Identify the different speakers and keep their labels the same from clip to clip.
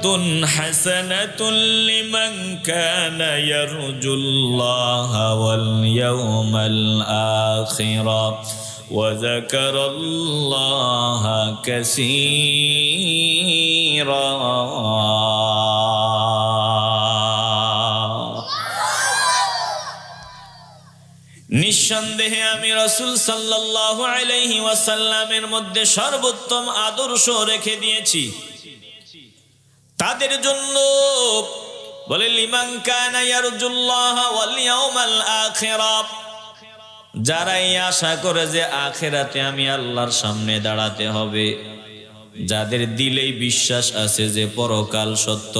Speaker 1: উসওয়াতুন হাসানাতুন লিমান কানা ইয়ারজুল্লাহা ওয়াল ইয়াউমাল আখিরা ওয়া যাকারাল্লাহা কাসীরা। নিঃসন্দেহে আমি রাসূল সাল্লাল্লাহু আলাইহি ওয়াসাল্লামের মধ্যে সর্বোত্তম আদর্শ রেখে দিয়েছি তাদের জন্য। বলে লিমান কানা ইয়ারজুল্লাহা ওয়াল ইয়াউমাল আখিরা, যারা এই আশা করে যে আখিরাতে আমি আল্লাহর সামনে দাঁড়াতে হবে, যাদের দিলেই বিশ্বাস আছে যে পরকাল সত্য,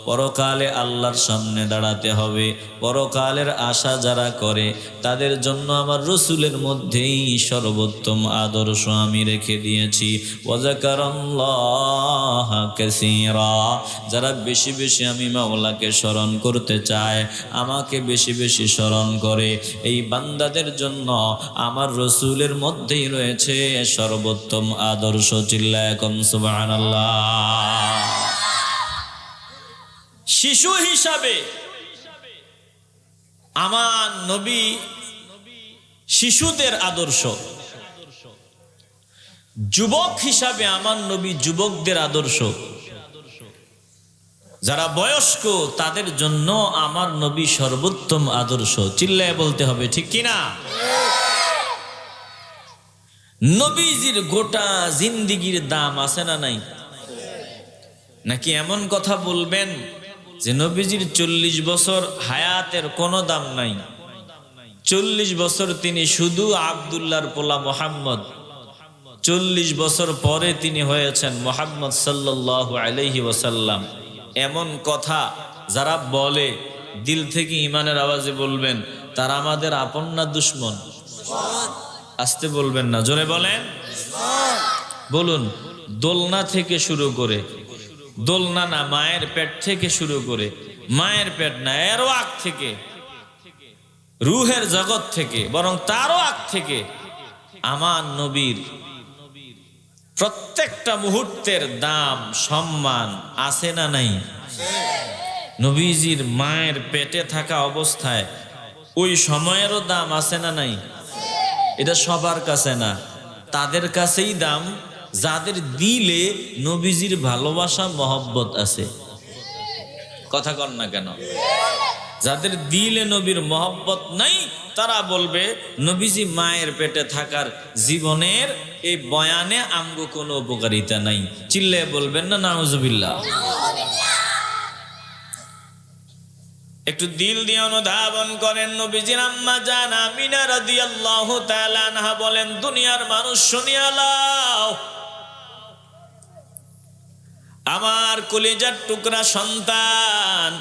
Speaker 1: পরকালে আল্লাহর সামনে দাঁড়াতে হবে, পরকালের আশা যারা করে তাদের জন্য আমার রসুলের মধ্যেই সর্বোত্তম আদর্শ আমি রেখে দিয়েছি। ওয়া যাকারাল্লাহা কাসীরা, যারা বেশি বেশি আমি মাওলাকে স্মরণ করতে চায়, আমাকে বেশি বেশি স্মরণ করে, এই বান্দাদের জন্য আমার রসুলের মধ্যেই রয়েছে সর্বোত্তম আদর্শ। চিল্লায় সুবহানাল্লাহ। শিশু হিসাবে আমার নবী শিশুদের আদর্শ, যুবক হিসাবে আমার নবী যুবকদের আদর্শ, যারা বয়স্ক তাদের জন্য আমার নবী সর্বোত্তম আদর্শ। চিল্লায় বলতে হবে ঠিক কিনা? নবীজির গোটা জিন্দিগির দাম আছে না নাই? নাকি এমন কথা বলবেন যে নবীজির 40 বছর হায়াতের কোনো দাম নাই? 40 বছর তিনি শুধু আব্দুল্লাহর পোলা মুহাম্মদ, 40 বছর পরে তিনি হয়েছেন মুহাম্মদ সাল্লাল্লাহু আলাইহি ওয়াসাল্লাম। এমন কথা যারা বলে দিল থেকে ইমানের আওয়াজে বলবেন, তারা আমাদের আপন না দুশ্মন? আসতে বলবেন না, জোরে বলেন। বলুন, দোলনা থেকে শুরু করে, দোলনা না, মায়ের পেট থেকে শুরু করে, মায়ের পেট না এরও আগ থেকে, রুহের জগৎ থেকে, বরং তারও আগ থেকে আমার নবীর প্রত্যেকটা মুহূর্তের দাম সম্মান আছে না নাই? নবীজির মায়ের পেটে থাকা অবস্থায় ওই সময়েরও দাম আছে না নাই? এটা সবার কাছে না, তাদের কাছেই দাম যাদের দিলে নবীজির ভালোবাসা মহব্বত আছে। কথা কন না কেন? যাদের দিলে নবীর মহব্বত নাই তারা বলবে নবীজি মায়ের পেটে থাকার জীবনের এই বয়ানে আমগো কোনো উপকারিতা নাই। চিল্লে বলবেন না নাউজুবিল্লাহ। একটু দিল দিয়ে অনুধাবন করেন। নবীজির আম্মা জান আমিনা রাদিয়াল্লাহু তাআলা আনহা বলেন, দুনিয়ার মানুষ শুনিয়া লও, আমার কলিজার টুকরা সন্তান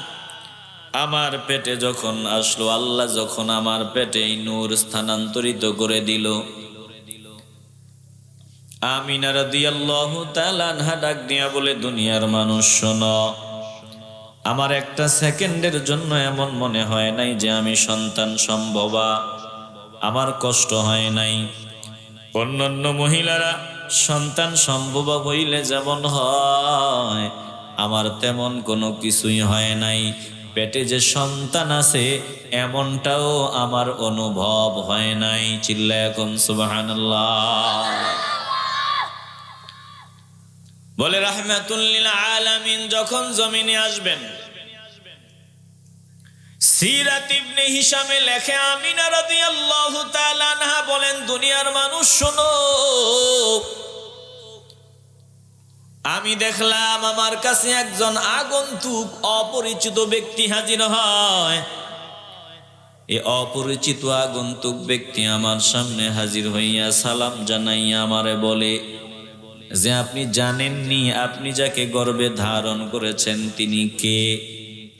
Speaker 1: আমার পেটে যখন আসলো, আল্লাহ যখন আমার পেটে এই নূর স্থানান্তরিত করে দিল, আমিনা রাদিয়াল্লাহু তাআলা আনহা ডাক দিয়া বলে, দুনিয়ার মানুষ শোনো, আমার একটা সেকেন্ডের জন্য এমন মনে হয় নাই যে আমি সন্তান সম্ভবা, আমার কষ্ট হয় নাই। অন্যান্য মহিলারা সন্তান সম্ভবা হইলে যেমন হয়, আমার তেমন কোনো কিছুই হয় নাই। পেটে যে সন্তান আছে এমনটাও আমার অনুভব হয় নাই। চিল্লায় এখন সুবহানাল্লাহ। বলে রাহমাতুল লিল আলামিন যখন জমিনে আসবেন, সিরাত ইবনে হিশামে লেখে আমিনা রাদিয়াল্লাহু তাআলা আনহা বলেন, দুনিয়ার মানুষ শোনো, আমি দেখলাম আমার কাছে একজন আগন্তুক অপরিচিত ব্যক্তি হাজির হয়। এই অপরিচিত আগন্তুক ব্যক্তি আমার সামনে হাজির হইয়া সালাম জানাইয়া আমারে বলে যে আপনি জানেননি আপনি যাকে গর্ভে ধারণ করেছেন তিনি কে?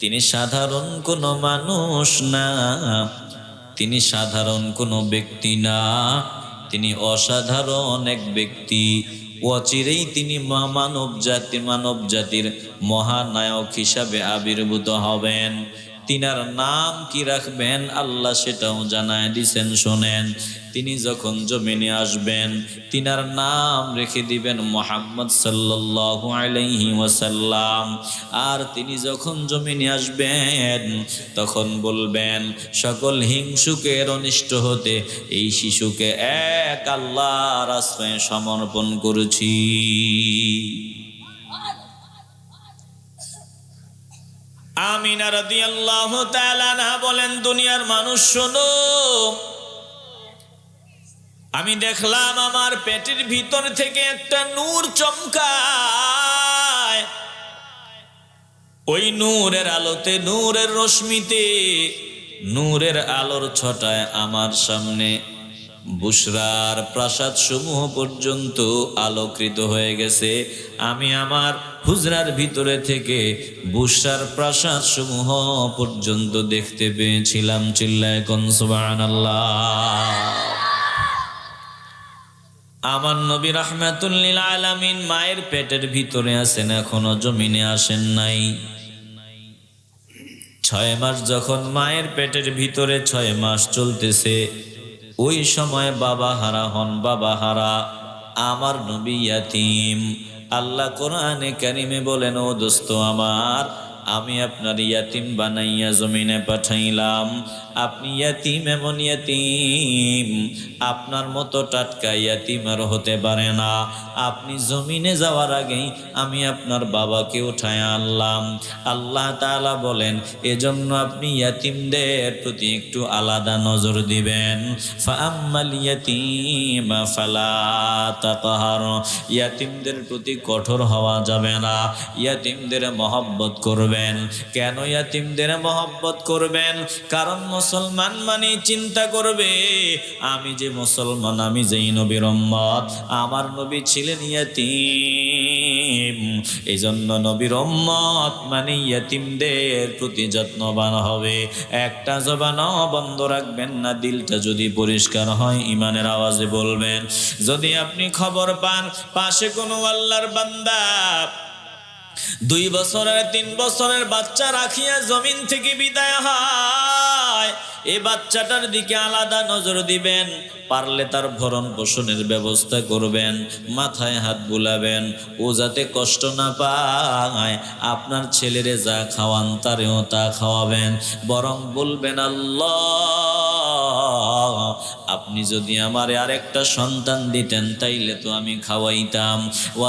Speaker 1: তিনি সাধারণ কোনো মানুষ না, তিনি সাধারণ কোনো ব্যক্তি না, তিনি অসাধারণ এক ব্যক্তি। অচিরেই তিনি মানব জাতির মহানায়ক হিসাবে আবির্ভূত হবেন। তিনার নাম কি রাখবেন আল্লাহ সেটাও জানায় দিছেন। শোনেন, তিনি যখন জমিনে আসবেন তিনার নাম রেখে দিবেন মুহাম্মদ সাল্লাল্লাহু আলাইহি ওয়াসাল্লাম। আর তিনি যখন জমিনে আসবেন তখন বলবেন, সকল হিংসুকের অনিষ্ট হতে এই শিশুকে এক আল্লাহর আশ্রয়ে সমর্পণ করেছি। আমিনা রাদিয়াল্লাহু তাআলা আনহা বলেন, দুনিয়ার মানুষ শোনো, আমি দেখলাম আমার পেটের ভিতর থেকে একটা নূর চমকায়। ওই নূরের আলোতে, নূরের রশ্মিতে, নূরের আলোর ছটায় আমার সামনে বুশরার প্রাসাদ সমূহ পর্যন্ত আলোকৃত হয়ে গেছে। আমি আমার হুজরার ভিতরে থেকে বুশরার প্রাসাদ সমূহ পর্যন্ত দেখতে পেয়েছিলাম। চিল্লায় কোন সুবহানাল্লাহ। আমার নবী রাহমাতুল লিল আলামিন মায়ের পেটের ভিতরে আছেন, এখনো জমিনে আসেন নাই। 6 মাস যখন মায়ের পেটের ভিতরে 6 মাস চলতেছে, ওই সময় বাবা হারা হন, বাবা হারা আমার নবী ইয়াতীম। আল্লাহ কোরআনে কারিমে বলেন, ও দোস্ত আমার, আমি আপনার ইয়াতীম বানাইয়া জমিনে পাঠাইলাম। আপনি ইয়াতীম, এমন ইয়াতীম আপনার মতো টাটকা ইয়াতীম আর হতে পারে না। আপনি জমিনে যাওয়ার আগেই আমি আপনার বাবাকে উঠায় আনলাম। আল্লাহ তাআলা বলেন, এজন্য আপনি ইয়াতীমদের প্রতি একটু আলাদা নজর দিবেন। ফাআম্মাল ইয়াতীমা ফালা তাকহার, ইয়াতীমদের প্রতি কঠোর হওয়া যাবে না, ইয়াতীমদের মহব্বত করবেন। কেন ইয়াতীমদের মহব্বত করবেন? কারণ মুসলমান মানে চিন্তা করবে, আমি যে মুসলমান, আমি যেই নবীর উম্মত, আমার নবী ছিলেন ইয়াতীম। এই জন্য নবীর উম্মত মানে ইয়াতীমদের প্রতি যত্নবান হবে। একটা জবানও বন্ধ রাখবেন না। দিলটা যদি পরিষ্কার হয় ইমানের আওয়াজে বলবেন। যদি আপনি খবর পান পাশে কোনো আল্লাহর বান্দা 2 বছরের 3 বছরের বাচ্চা রাখিয়া জমিন থেকে বিদায় হয়, এই বাচ্চাটার দিকে আলাদা নজর দিবেন। পারলে তার ভরণ পোষণের ব্যবস্থা করবেন, মাথায় হাত বুলাবেন, ও যাতে কষ্ট না পায়। আপনার ছেলেরে যা খাওয়ান তারেও তা খাওয়াবেন। বরং বলবেন, আল্লাহ, আপনি যদি আমারে আরেকটা সন্তান দিতেন তাইলে তো আমি খাওয়াইতাম।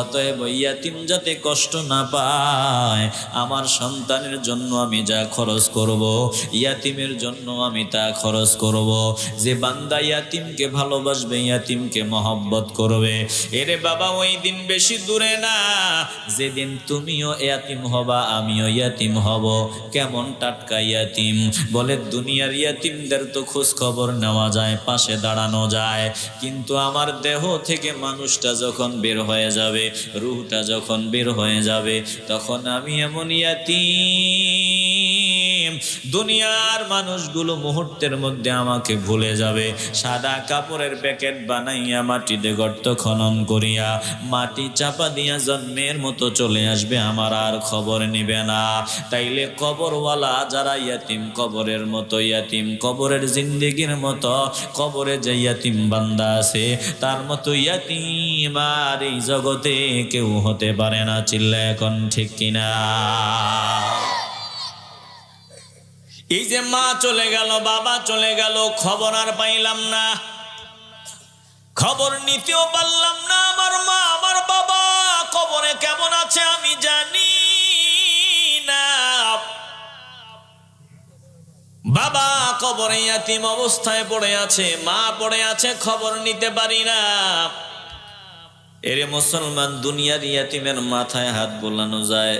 Speaker 1: অতএব ইয়াতীম যাতে কষ্ট না পায়, আমার সন্তানের জন্য আমি যা খরচ করব, ইয়াতীমের জন্য আমি তা খরচ করব। যে বান্দা ইয়াতীমকে ভালোবাসবে, ইয়াতীমকে মহব্বত করবে, এরে বাবা ওই দিন বেশি দূরে না যেদিন তুমিও ইয়াতীম হবা, আমিও ইয়াতীম হব। কেমন টাটকা ইয়াতীম? বলে দুনিয়ার ইয়াতীমদের তো খোঁজ খবর নেওয়া যায়, পাশে দাঁড়ানো যায়, কিন্তু আমার দেহ থেকে মানুষটা যখন বের হয়ে যাবে, রূহটা যখন বের হয়ে যাবে, তখন আমি এমন ইয়াতীম, দুনিয়ার মানুষগুলো মুহূর্তের মধ্যে আমাকে ভুলে যাবে। সাদা কাপড়ের প্যাকেট বানাইয়া মাটিতে গর্ত খনন করিয়া মাটি চাপা দিয়া জন্মের মতো চলে আসবে, আমার আর খবর নিবে না। তাইলে কবরওয়ালা যারা ইয়াতীম, কবরের মতো ইয়াতীম, কবরের জিন্দেগির মতো কবরে যে ইয়াতীম বান্দা আছে, তার মতো ইয়াতীম আর এই জগতে কেউ হতে পারে না। চিল্লা এখন ঠিক কিনা? এই যে মা চলে গেল, বাবা চলে গেল, খবর আর পাইলাম না, খবর নিতেও পারলাম না। আমার মা, আমার বাবা কবরে কেমন আছে আমি জানি না। বাবা কবরে ইয়াতীম অবস্থায় পড়ে আছে, মা পড়ে আছে, খবর নিতে পারি না। এরে মুসলমান, দুনিয়ার ইয়াতীমের মাথায় হাত বোলানো যায়,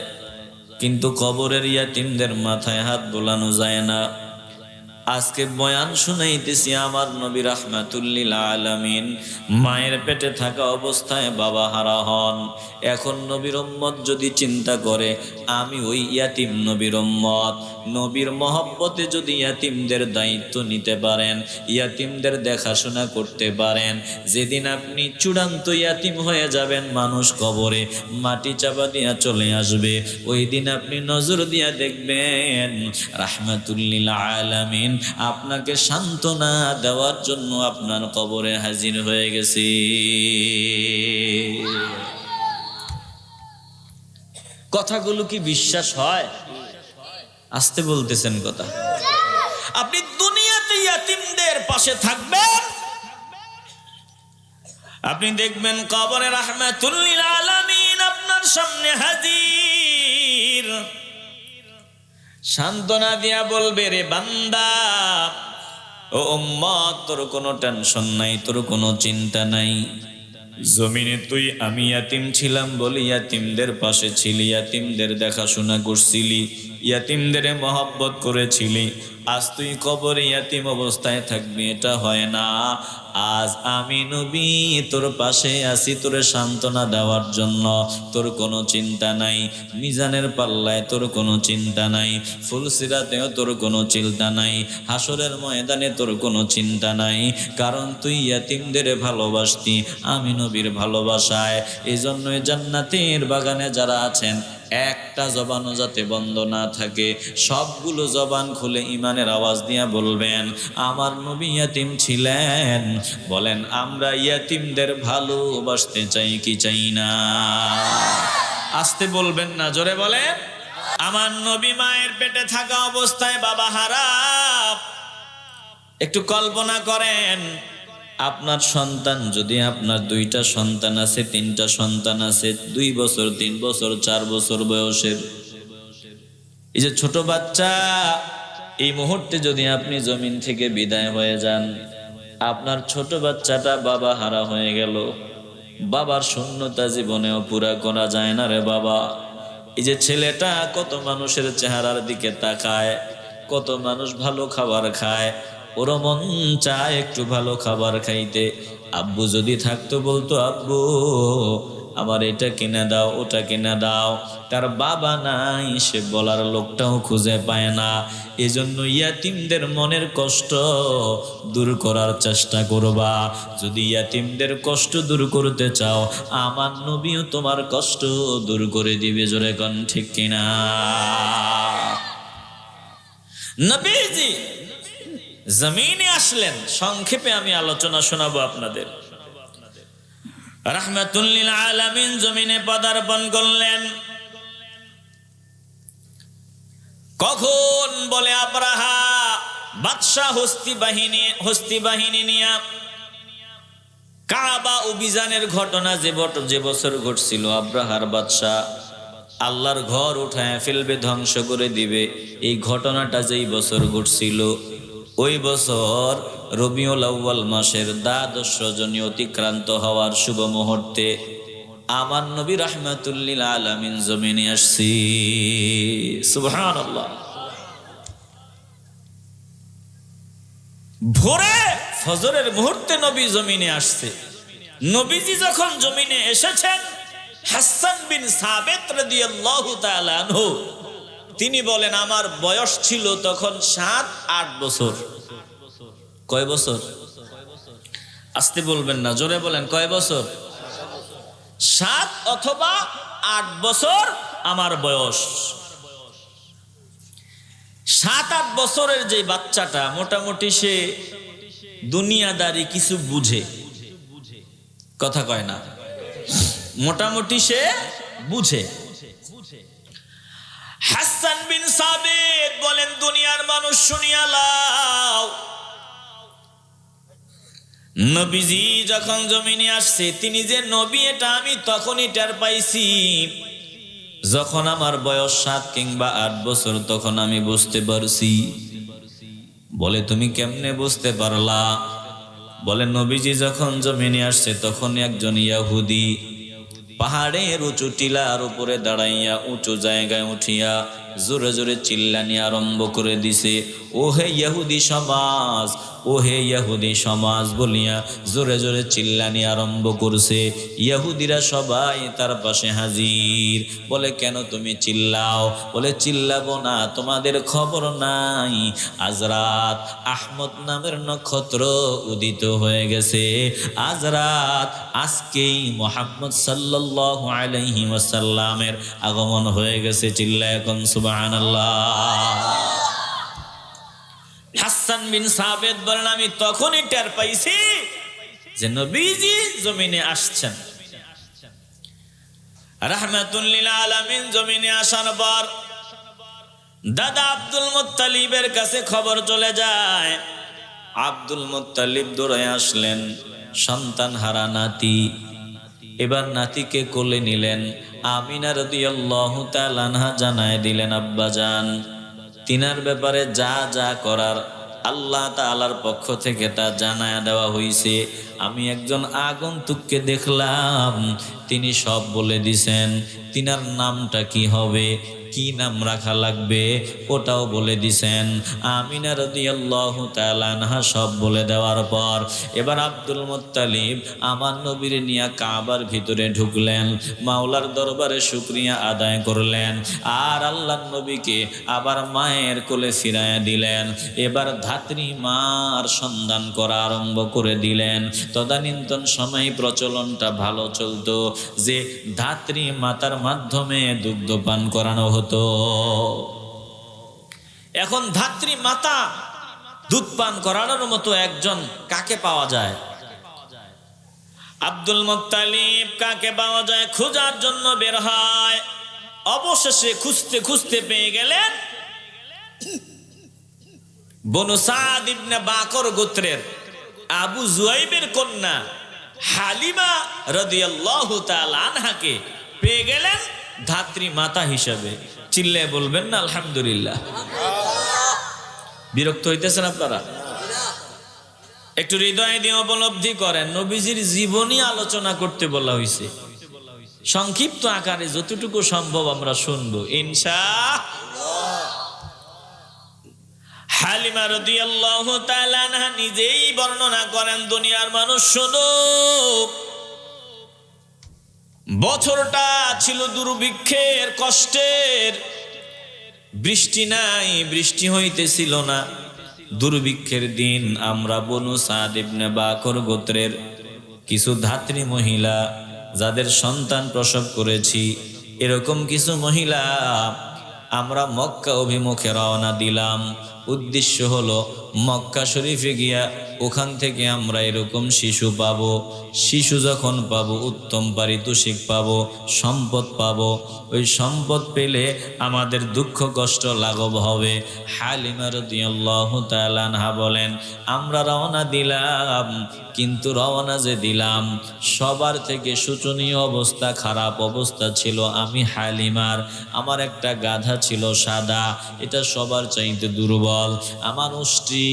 Speaker 1: কিন্তু কবরের ইয়াতীমদের মাথায় হাত বোলানো যায় না। আজকে বয়ান শুনাইতেছি আমার নবী রাহমাতুল লিল আলামিন মায়ের পেটে থাকা অবস্থায় বাবা হারা হন। এখন নবীর উম্মত যদি চিন্তা করে আমি ওই ইয়াতিম নবীর উম্মত, নবীর মহব্বতে যদি ইয়াতিমদের দায়িত্ব নিতে পারেন, ইয়াতিমদের দেখাশোনা করতে পারেন, যেদিন আপনি চূড়ান্ত ইয়াতিম হয়ে যাবেন, মানুষ কবরে মাটি চাপা দিয়া চলে আসবে, ওই দিন আপনি নজর দিয়া দেখবেন রাহমাতুল লিল আলামিন আপনাকে সান্ত্বনা দেওয়ার জন্য আপনার কবরে হাজির হয়ে গেছে। কথাগুলো কি বিশ্বাস হয়? আসতে বলতেছেন কথা। আপনি দুনিয়াতে ইয়াতিমদের পাশে থাকবেন, আপনি দেখবেন কবরে রাহমাতুল লিল আলামিন আপনার সামনে হাজির, সান্ত্বনা দিয়া বলবে, রে বান্দা, ও উম্মত, তোর কোনো টেনশন নাই, তোর কোনো চিন্তা নাই। জমিনে তুই আমি ইয়াতিম ছিলাম বলে ইয়াতিমদের পাশে ছিলি, ইয়াতিমদের দেখাশোনা করছিলি, ইয়াতিমদের মহব্বত করেছিলি। আজ তুই কবরে ইয়াতিম অবস্থায় থাকবি, এটা হয় না। আজ আমি নবী তোর পাশে আছি তোরে সান্ত্বনা দেওয়ার জন্য। তোর কোনো চিন্তা নাই, মিজানের পাল্লায় তোর কোনো চিন্তা নাই, ফুলসিরাতেও তোর কোনো চিন্তা নাই, হাসরের ময়দানে তোর কোনো চিন্তা নাই। কারণ তুই ইয়াতিমদের ভালোবাসতি আমি নবীর ভালোবাসায়। এই জন্যই জান্নাতের বাগানে যারা আছেন একটা জবানও যাতে বন্ধ না থাকে, সবগুলো জবান খুলে ইমানের আওয়াজ দিয়া বলবেন আমার নবী ইয়াতিম ছিলেন। বলেন আমরা ইয়াতিমদের ভালোবাসতে চাই কি চাই না? আসতে বলবেন না, জোরে বলেন। আমার নবী মায়ের পেটে থাকা অবস্থায় বাবা হারা। একটু কল্পনা করেন, আপনার সন্তান যদি, আপনার 2টা সন্তান আছে, 3টা সন্তান আছে, 2 বছর 3 বছর 4 বছর বয়সের, এই যে ছোট বাচ্চা, এই মুহূর্তে যদি আপনি জমিন থেকে বিদায় হয়ে যান, আপনার ছোট বাচ্চাটা বাবা হারা হয়ে গেল। বাবার শূন্যতা জীবনেও পুরা করা যায় না রে বাবা। এই যে ছেলেটা কত মানুষের চেহারার দিকে তাকায়, কত মানুষ ভালো খাবার খায়, ওর মন চায় একটু ভালো খাবার খাইতে। আব্বু যদি থাকতো বলতো আব্বু আমার এটা কিনে দাও, ওটা কিনে দাও। তার বাবা নাই, সে বলার লোকটাও খুঁজে পায় না। এজন্য ইয়াতিমদের মনের কষ্ট দূর করার চেষ্টা করবা। যদি ইয়াতিমদের কষ্ট দূর করতে চাও, আমার নবীও তোমার কষ্ট দূর করে দিবে। জোরে কোন ঠিক কিনা? নবীজি জমিনে আসলেন, সংক্ষেপে আমি আলোচনা শোনাবো আপনাদের। রাহমাতুল লিল আলামিন জমিনে পদার্পণ করলেন। কখন বলে আব্রাহা বাদশাহ হস্তি বাহিনী নিয়ে কাবা অভিযানের ঘটনা যে বছর ঘটছিল, আব্রাহার বাদশাহ আল্লাহর ঘর উঠায় ফেলবে, ধ্বংস করে দিবে, এই ঘটনাটা যেই বছর ঘটছিল, ওই বছর রবিউল আউয়াল মাসের ১২ রজনী অতিক্রান্ত হওয়ার শুভ মুহূর্তে আমার নবী রাহমাতুল লিল আলামিন জমিনে আসছি। সুবহানাল্লাহ। ভোরে ফজরের মুহূর্তে নবী জমিনে আসছে। নবীজি যখন জমিনে এসেছেন, হাসান বিন সাবিত রাদিয়াল্লাহু তাআলা আনহু তিনি বলেন আমার বয়স ছিল তখন 7-8 বছর। কয় বছর? আসতে বলবেন না, জোরে বলেন। কয় বছর? 7 অথবা 8 বছর আমার বয়স। 7-8 বছরের যে বাচ্চাটা মোটামুটি সে দুনিয়াদারি কিছু বুঝে, কথা কয় না, মোটামুটি সে বুঝে। হাসান বিন সাবিত বলেন দুনিয়ার মানুষ শুনিয়া লাও, নবীজি যখন জমিনে আসছে তিনি যে নবী এটা আমি তখনই টের পাইছি যখন আমার বয়স 7 কিংবা 8 বছর, তখন আমি বুঝতে পারছি। বলে তুমি কেমনে বুঝতে পারলা? বলে নবীজি যখন জমিনে আসছে তখন একজন ইয়াহুদি পাহাড়ের উঁচু টিলার উপরে দাঁড়াইয়া উঁচু জায়গায় উঠিয়া জোরে জোরে চিল্লানি আরম্ভ করে দিছে, ওহে ইহুদি সমাজ, ওহে ইহুদি সমাজ বলিয়া জোরে জোরে চিল্লানি আরম্ভ করছে। ইহুদিরা সবাই তার পাশে হাজির। বলে, কেন তুমি চিল্লাও? বলে, চিল্লাবো না, তোমাদের খবর নাই, আজ রাত আহমদ নামের নক্ষত্র উদিত হয়ে গেছে। আজ রাত আজকেই মুহাম্মদ সাল্লাল্লাহু আলাইহি ওয়াসাল্লামের আগমন হয়ে গেছে। চিল্লায় এখন সুবহানাল্লাহ। হাসান বিন সাবিত বলেন, আমি তখনই টের পাইছি যে নবীজি জমিনে আসছেন। রাহমাতুল লিল আলামিন জমিনে আসার পর দাদা আব্দুল মুত্তালিবের কাছে খবর চলে যায়। আব্দুল মুত্তালিব দৌড়ে আসলেন, সন্তান হারা নাতি। এবার নাতিকে কোলে নিলেন। আমিনা রাদিয়াল্লাহু তাআলা আনহা জানায় দিলেন, আব্বাজান, তিনার ব্যাপারে যা যা করার আল্লাহ তাআলার পক্ষ থেকে তা জানায় দেওয়া হয়েছে। আমি একজন আগন্তুককে দেখলাম, তিনি সব বলে দিছেন। তিনার নামটা কি হবে, কি নাম রাখা লাগবে, ওটাও বলে দিছেন। আমিনা রাদিয়াল্লাহু তাআলা আনহা সব বলে দেওয়ার পর এবার আব্দুল মুত্তালিব আমার নবীর নিয়ে কাবার ভিতরে ঢুকলেন, মাওলার দরবারে শুকরিয়া আদায় করলেন, আর আল্লাহর নবীকে আবার মায়ের কোলে ফিরাইয়া দিলেন। এবার ধাত্রী মার সন্ধান করা আরম্ভ করে দিলেন। তদানীন্তন সময় প্রচলনটা ভালো চলতো যে ধাত্রী মাতার মাধ্যমে দুগ্ধ পান করানো হতো। এখন ধাত্রী মাতা দুধ পান করানোর মতো একজন কাকে পাওয়া যায়? আব্দুল মুত্তালিব কাকে পাওয়া যায় খোঁজার জন্য বের হয়। অবশেষে খুঁজতে খুঁজতে পেয়ে গেলেন বনু সাদ ইবনে বাকর গোত্রের আবু জুয়াইবের কন্যা হালিমা রাদিয়াল্লাহু তাআলা আনহাকে পেয়ে গেলেন ধাত্রী মাতা হিসাবে। চিল্লায় বলবেন না আলহামদুলিল্লাহ। বিরক্ত হইতেছেন আপনারা? একটু হৃদয় দিয়ে উপলব্ধি করেন, নবীজির জীবনী আলোচনা করতে বলা হয়েছে। সংক্ষিপ্ত আকারে যতটুকু সম্ভব আমরা শুনবো ইনশাআল্লাহ। হালিমা রাদিয়াল্লাহু তাআলা আনহা নিজেই বর্ণনা করেন, দুনিয়ার মানুষ শুনো, বছরটা ছিল দুর্ভিক্ষের, কষ্টের, বৃষ্টি নাই, বৃষ্টি হইতেছিল না, দুর্ভিক্ষের দিন। আমরা বনু সাদ ইবনে বাকর গোত্রের কিছু ধাত্রী মহিলা যাদের সন্তান প্রসব করেছি, এরকম কিছু মহিলা আমরা মক্কা অভিমুখে রওনা দিলাম। উদ্দেশ্য হলো মক্কা শরীফে গিয়া ওখান থেকে আমরা এরকম শিশু পাবো। শিশু যখন পাবো উত্তম পারিতোষিক পাবো, সম্পদ পাবো। ওই সম্পদ পেলে আমাদের দুঃখ কষ্ট লাঘব হবে। হালিমা রাদিয়াল্লাহু তাআলা আনহা বলেন, আমরা রওনা দিলাম, কিন্তু রওনা যে দিলাম সবার থেকে শোচনীয় অবস্থা, খারাপ অবস্থা ছিল আমি হালিমার। আমার একটা গাধা ছিল সাদা, এটা সবার চাইতে দুর্বল। আমার উষ্ট্রি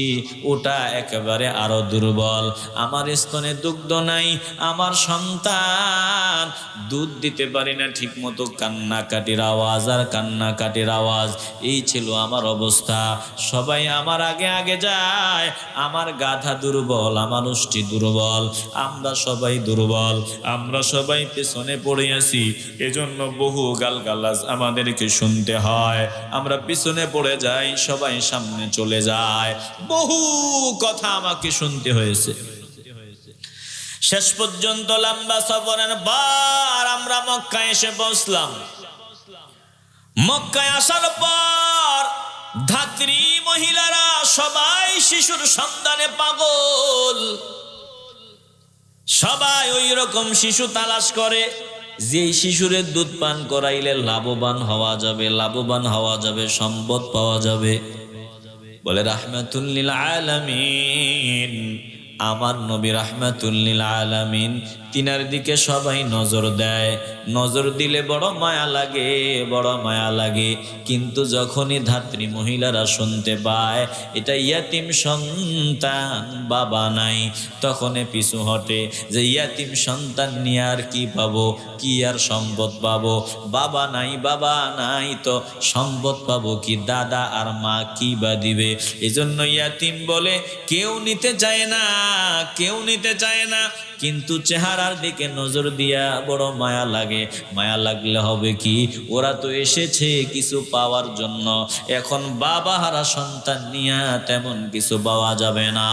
Speaker 1: ওটা একেবারে আরো দুর্বল। আমার স্তনে দুগ্ধ নাই, আমার সন্তান দুধ দিতে পারি না ঠিক মতো, কান্নাকাটির আওয়াজ আর কান্নাকাটির আওয়াজ, এই ছিল আমার অবস্থা। সবাই আমার আগে আগে যায়, আমার গাধা দুর্বল, আমার উষ্ট্রি দুর্বল, আমরা সবাই দুর্বল, আমরা সবাই পেছনে পড়ে আছি। এজন্য বহু গালগালাজ আমাদেরকে শুনতে হয়। আমরা পিছনে পড়ে যাই, সবাই সামনে চলে যায়, বহু কথা আমাকে শুনতে হয়েছে। শেষ পর্যন্ত লম্বা সফরের পর আমরা মক্কায় এসে পৌঁছলাম। মক্কায় আসার পর ধাত্রী মহিলারা সবাই শিশুর সন্ধানে পাগল। সবাই ওই রকম শিশু তালাশ করে যে শিশুরের দুধ পান করাইলে লাভবান হওয়া যাবে, লাভবান হওয়া যাবে, সম্পদ পাওয়া যাবে। বলে রাহমাতুল লিল আলামিন, আমার নবী রাহমাতুল লিল আলামিন তিনার দিকে সবাই নজর দেয়, নজর দিলে বড় মায়া লাগে, বড় মায়া লাগে। কিন্তু যখনই ধাত্রী মহিলারা শুনতে পায় এটা ইয়াতিম সন্তান, বাবা নাই, তখন পিছু হটে যে ইয়াতিম সন্তান নিয়ে আর কি পাবো, কি আর সম্পদ পাবো, বাবা নাই, বাবা নাই তো সম্পদ পাবো কি, দাদা আর মা কি বা দিবে। এজন্য ইয়াতিম বলে কেউ নিতে চায় না, কেউ নিতে চায় না। কিন্তু চেহারার দিকে নজর দিয়া বড় মায়া লাগে। মায়া লাগলে হবে কি, ওরা তো এসেছে কিছু পাওয়ার জন্য, এখন বাবা হারা সন্তান নিয়া তেমন কিছু পাওয়া যাবে না।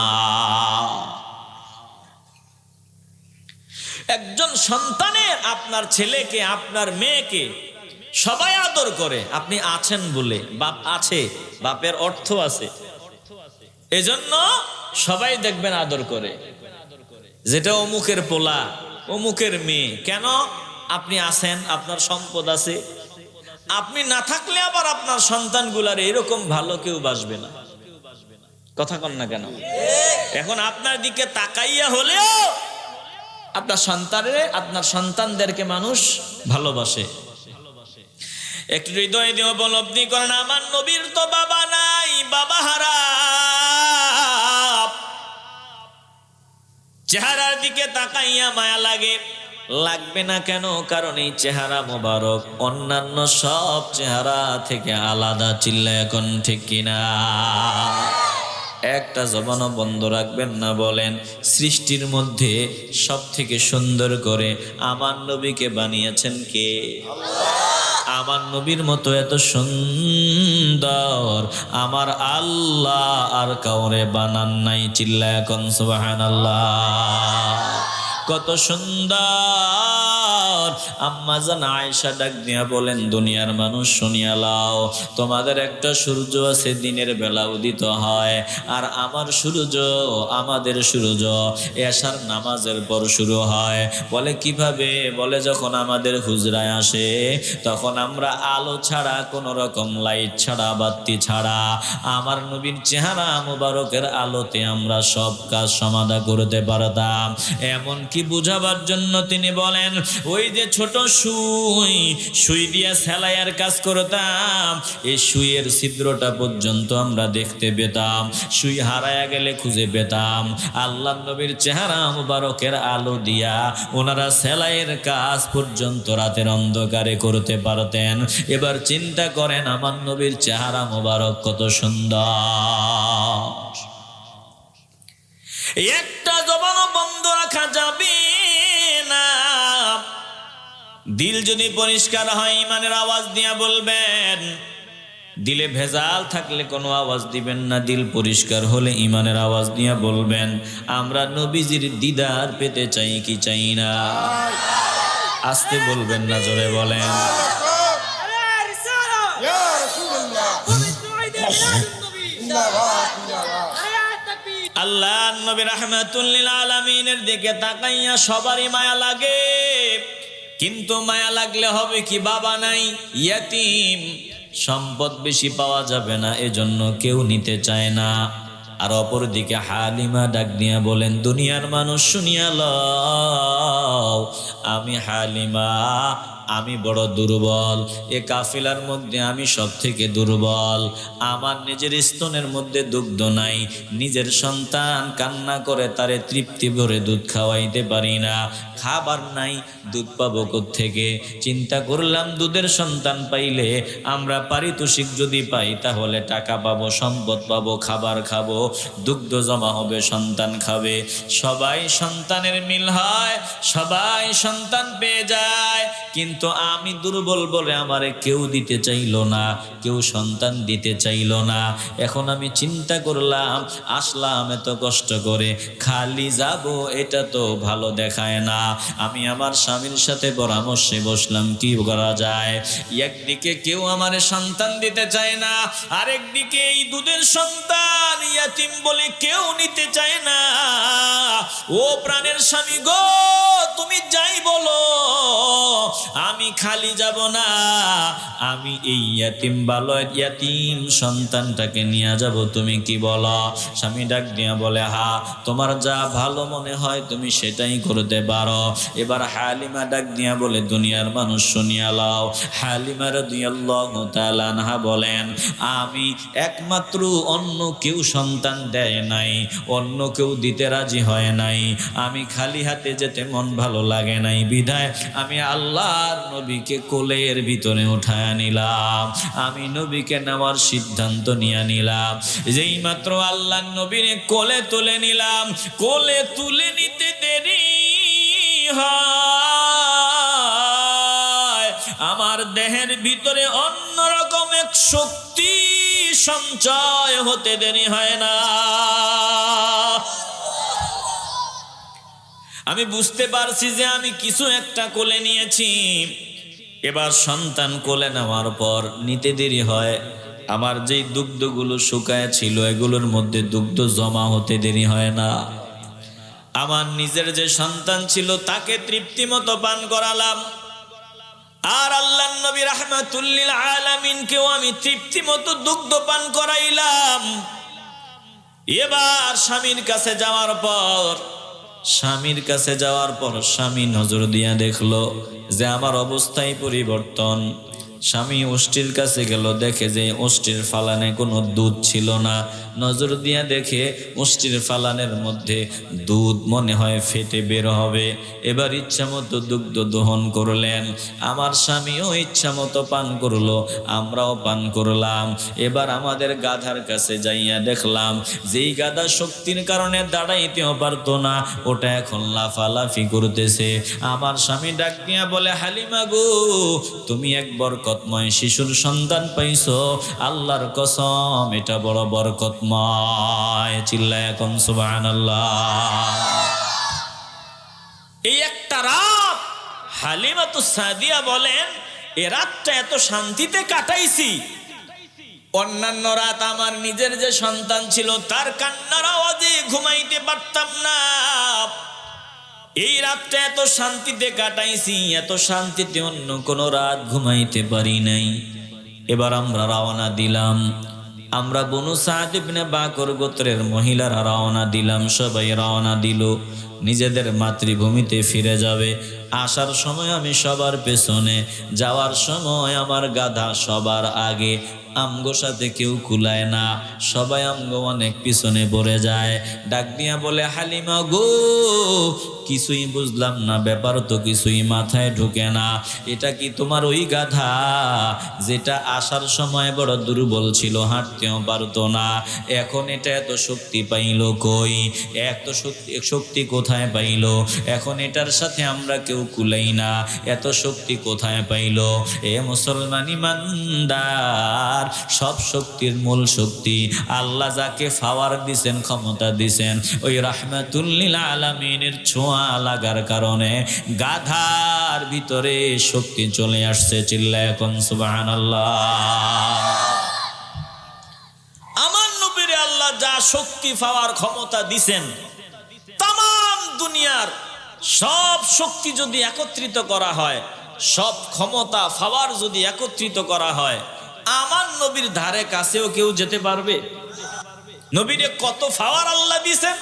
Speaker 1: একজন সন্তানের, আপনার ছেলেকে, আপনার মেয়েকে সবাই আদর করে, আপনি আছেন বলে, বাপ আছে, বাপের অর্থ আছে, এজন্য সবাই দেখবেন আদর করে, যেটা অমুকের পোলা, অমুকের মেয়ে। কেন? আপনি আছেন, আপনার সম্পদ আছে। আপনি না থাকলে আবার আপনার সন্তানগুলার এরকম ভালো কেউ বাসবে না। কথা কন না কেন? এখন আপনার দিকে তাকাইয়া হলেও আপনার সন্তানদেরকে মানুষ ভালোবাসে। একটু হৃদয় দিয়ে উপলব্ধি করেন, আমার নবীর তো বাবা নাই, বাবা হারা। চেহারার দিকে তাকাইয়া মায়া লাগে, লাগবে না কেন? কারণ এই চেহারা মোবারক অন্যান্য সব চেহারা থেকে আলাদা। চিল্লায় এখন ঠিক কিনা? একটা জবানও বন্ধ রাখবেন না। বলেন, সৃষ্টির মধ্যে সব থেকে সুন্দর করে আমার নবীকে বানিয়েছেন কে? আমার নবীর মতো এত সুন্দর আমার আল্লাহ আর কাউরে বানান নাই। চিল্লায় এখন সুবহানাল্লাহ। কত সুন্দর! আম্মা জান আয়েশা ডাক দিয়া বলেন, দুনিয়ার মানুষ শুনিয়া লাও, তোমাদের একটা সূর্য আছে দিনের বেলা উদিত হয়, আর আমার সূর্য, আমাদের সূর্য এশার নামাজের পর শুরু হয়। বলে কিভাবে? বলে যখন আমাদের হুজরায় আসে তখন আমরা আলো ছাড়া, কোন রকম লাইট ছাড়া, বাতি ছাড়া আমার নবীর চেহারা মুবারকের আলোতে আমরা সব কাজ সমাধা করতে পারতাম। এমনকি বুঝাবার জন্য তিনি বলেন, ওই যে ছোট সুই দিয়া সেলাইয়ের কাজ করতাম, এই সুইয়ের ছিদ্রটা পর্যন্ত আমরা দেখতে পেতাম। সুই হারায়া গেলে খুঁজে পেতাম। আল্লাহ নবীর চেহারা মুবারকের আলো দিয়া ওনারা সেলাইয়ের কাজ পর্যন্ত রাতের অন্ধকারে করতে পারতেন। এবার চিন্তা করেন আমার নবীর চেহারা মুবারক কত সুন্দর। একটা জবানও বন্ধ রাখা যাবে না। দিল যদি পরিষ্কার হয়, ইমানের আওয়াজ দিয়া বলবেন। দিলে ভেজাল থাকলে কোনো আওয়াজ দিবেন না। দিল পরিষ্কার হলে ইমানের আওয়াজ দিয়া বলবেন, আমরা নবীজির দিদার পেতে চাই কি চাই না? আস্তে বলবেন না, জোরে বলেন। আল্লাহ নবী রাহমাতুল লিল আলামিনের দিকে তাকাইয়া সবারই মায়া লাগে। কিন্তু মায়া লাগলে হবে কি, বাবা নাই, ইয়াতিম, সম্পদ বেশি পাওয়া যাবে না, এজন্য কেউ নিতে চায় না। আর অপর দিকে হালিমা ডাক দিয়া বলেন, দুনিয়ার মানুষ শুনিয়া লও, আমি হালিমা, আমি বড় দুর্বল। এ কাফিলার মধ্যে আমি সব থেকে দুর্বল। আমার নিজের স্তনের মধ্যে দুগ্ধ নাই। নিজের সন্তান কান্না করে তারে তৃপ্তি ভরে দুধ খাওয়াইতে পারি না। খাবার নাই, দুধ পাবো কোত্থেকে? চিন্তা করলাম, দুধের সন্তান পাইলে আমরা পারিতোষিক যদি পাই তাহলে টাকা পাবো, সম্পদ পাবো, খাবার খাবো, দুগ্ধ জমা হবে, সন্তান খাবে। সবাই সন্তানের মিল হয়, সবাই সন্তান পেয়ে যায়। কিন্তু আমি দুর্বল বলে আমারে কেউ দিতে চাইলো না, কেউ সন্তান দিতে চাইলো না। এখন আমি চিন্তা করলাম, আসলাম এত কষ্ট করে, খালি যাব এটা তো ভালো দেখায় না। আমি আমার স্বামীর সাথে পরামর্শে বসলাম কি করা যায়। একদিকে কেউ আমারে সন্তান দিতে চায় না, আরেকদিকে এই দুধের সন্তান ইয়াতিম বলে কেউ নিতে চায় না। ও প্রাণের স্বামী গো, তুমি যাই বলো, আমি খালি যাব না, আমি এই ইয়াতিম বালক ইয়াতিম সন্তানটাকে নিয়ে যাব, তুমি কি বলো? স্বামী ডাক দিয়া বলে, হা, তোমার যা ভালো মনে হয় তুমি সেটাই করতে পারো। এবার হালিমা ডাক দিয়া বলে, দুনিয়ার মানুষ শুনিয়া লাও। হালিমা রাদিয়াল্লাহু তাআলা আনহা বলেন, আমি একমাত্র অন্য কেউ সন্তান দেয় নাই, অন্য কেউ দিতে রাজি হয় নাই, আমি খালি হাতে যেতে মন ভালো লাগে নাই, বিধায় আমি আল্লাহর নবীকে কোলের ভিতরে উঠায় নিলাম, আমি নবীকে নেওয়ার সিদ্ধান্ত নিয়ে নিলাম। যেই মাত্র আল্লাহর নবীরে কোলে তুলে নিলাম, কোলে তুলে নিতে দেরি হয়, আমার দেহের ভিতরে অন্যরকম এক শক্তি সঞ্চয় হতে দেরি হয় না। আমি বুঝতে পারছি যে আমি কিছু একটা কোলে নিয়েছি। এবার সন্তান কোলে নেওয়ার পর নিতে দেরি হয়, আমার যেই দুগ্ধগুলো শুকায় ছিল এগুলোর মধ্যে দুগ্ধ জমা হতে দেরি হয় না। আমার নিজের যে সন্তান ছিল তাকে তৃপ্তি মতো পান করালাম, আর আল্লাহর নবী রাহমাতুল লিল আলামিনকেও আমি তৃপ্তি মতো দুগ্ধ পান করাইলাম। এবার স্বামীর কাছে যাওয়ার পর স্বামী নজর দিয়া দেখলো যে আমার অবস্থায় পরিবর্তন। স্বামী ওষ্ঠীর কাছে গেল, দেখে যে ওষ্ঠীর ফালানে কোনো দুধ ছিল না। নজর দিয়া দেখে ওষ্ঠীর ফালানের মধ্যে দুধ মনে হয় ফেটে বের হবে। এবার ইচ্ছা মতো দুগ্ধ দহন করলেন, আমার স্বামীও ইচ্ছা মতো পান করলো, আমরাও পান করলাম। এবার আমাদের গাধার কাছে যাইয়া দেখলাম যেই গাধা শক্তির কারণে দাঁড়াইতেও পারতো না, ওটা এখন লাফালাফি করতেছে। আমার স্বামী ডাক দিয়া বলে, হালিমা গো, তুমি এক বরকতময় শিশুর সন্তান পাইছো, আল্লাহর কসম এটা বড় বরকতময়। চিল্লায় এখন সুবহানাল্লাহ। এই একটা রাত হালিমাতুস সাদিয়া বলেন, এ রাতটা এত শান্তিতে কাটাইছি, অন্যান্য রাত আমার নিজের যে সন্তান ছিল তার কান্নার আওয়াজে ঘুমাইতে পারতাম না। এই রাতটা এত শান্তিতে কাটাইছি, এত শান্তিতে অন্য কোনো রাত ঘুমাইতে পারি নাই। এবার আমরা রওনা দিলাম, আমরা বনু সাদ ইবনে বাকর গোত্রের মহিলারা রওনা দিলাম, সবাই রওনা দিল, নিজেদের মাতৃভূমিতে ফিরে যাবে। আসার সময় আমি সবার পেছনে, যাওয়ার সময় আমার গাধা সবার আগে। আমগো সাথে কেউ কুলায় না, সবাই আমগো অনেক পিছনে পড়ে যায়। ডাক দিয়া বলে, হালিমা গো, কিছুই বুঝলাম না, ব্যাপার তো কিছুই মাথায় ঢুকে না। এটা কি তোমার ওই গাধা যেটা আসার সময় বড় দুর্বল ছিল, হাঁটতেও পারতো না, এখন এটা এত শক্তি পাইল কই? এত শক্তি কোথায় পাইল? এখন এটার সাথে আমরা কেউ কুলাই না, এত শক্তি কোথায় পাইল? এ মুসলমান ইমানদার, সব শক্তির মূল শক্তি আল্লাহ যাকে পাওয়ার দিছেন, ক্ষমতা দিছেন, ওই রাহমাতুল লিল আলামিনের ছোঁয়া লাগার কারণে গাধার ভিতরে শক্তি চলে আসছে। চিল্লায় এখন সুবহানাল্লাহ। আমার নবীরে আল্লাহ যা শক্তি পাওয়ার ক্ষমতা দিছেন, তাম দুনিয়ার সব শক্তি যদি একত্রিত করা হয়, সব ক্ষমতা পাওয়ার যদি একত্রিত করা হয়, আমার নবীর ধারে কাছেও কেউ যেতে পারবে? নবীরে কত পাওয়ার আল্লাহ দিছেন।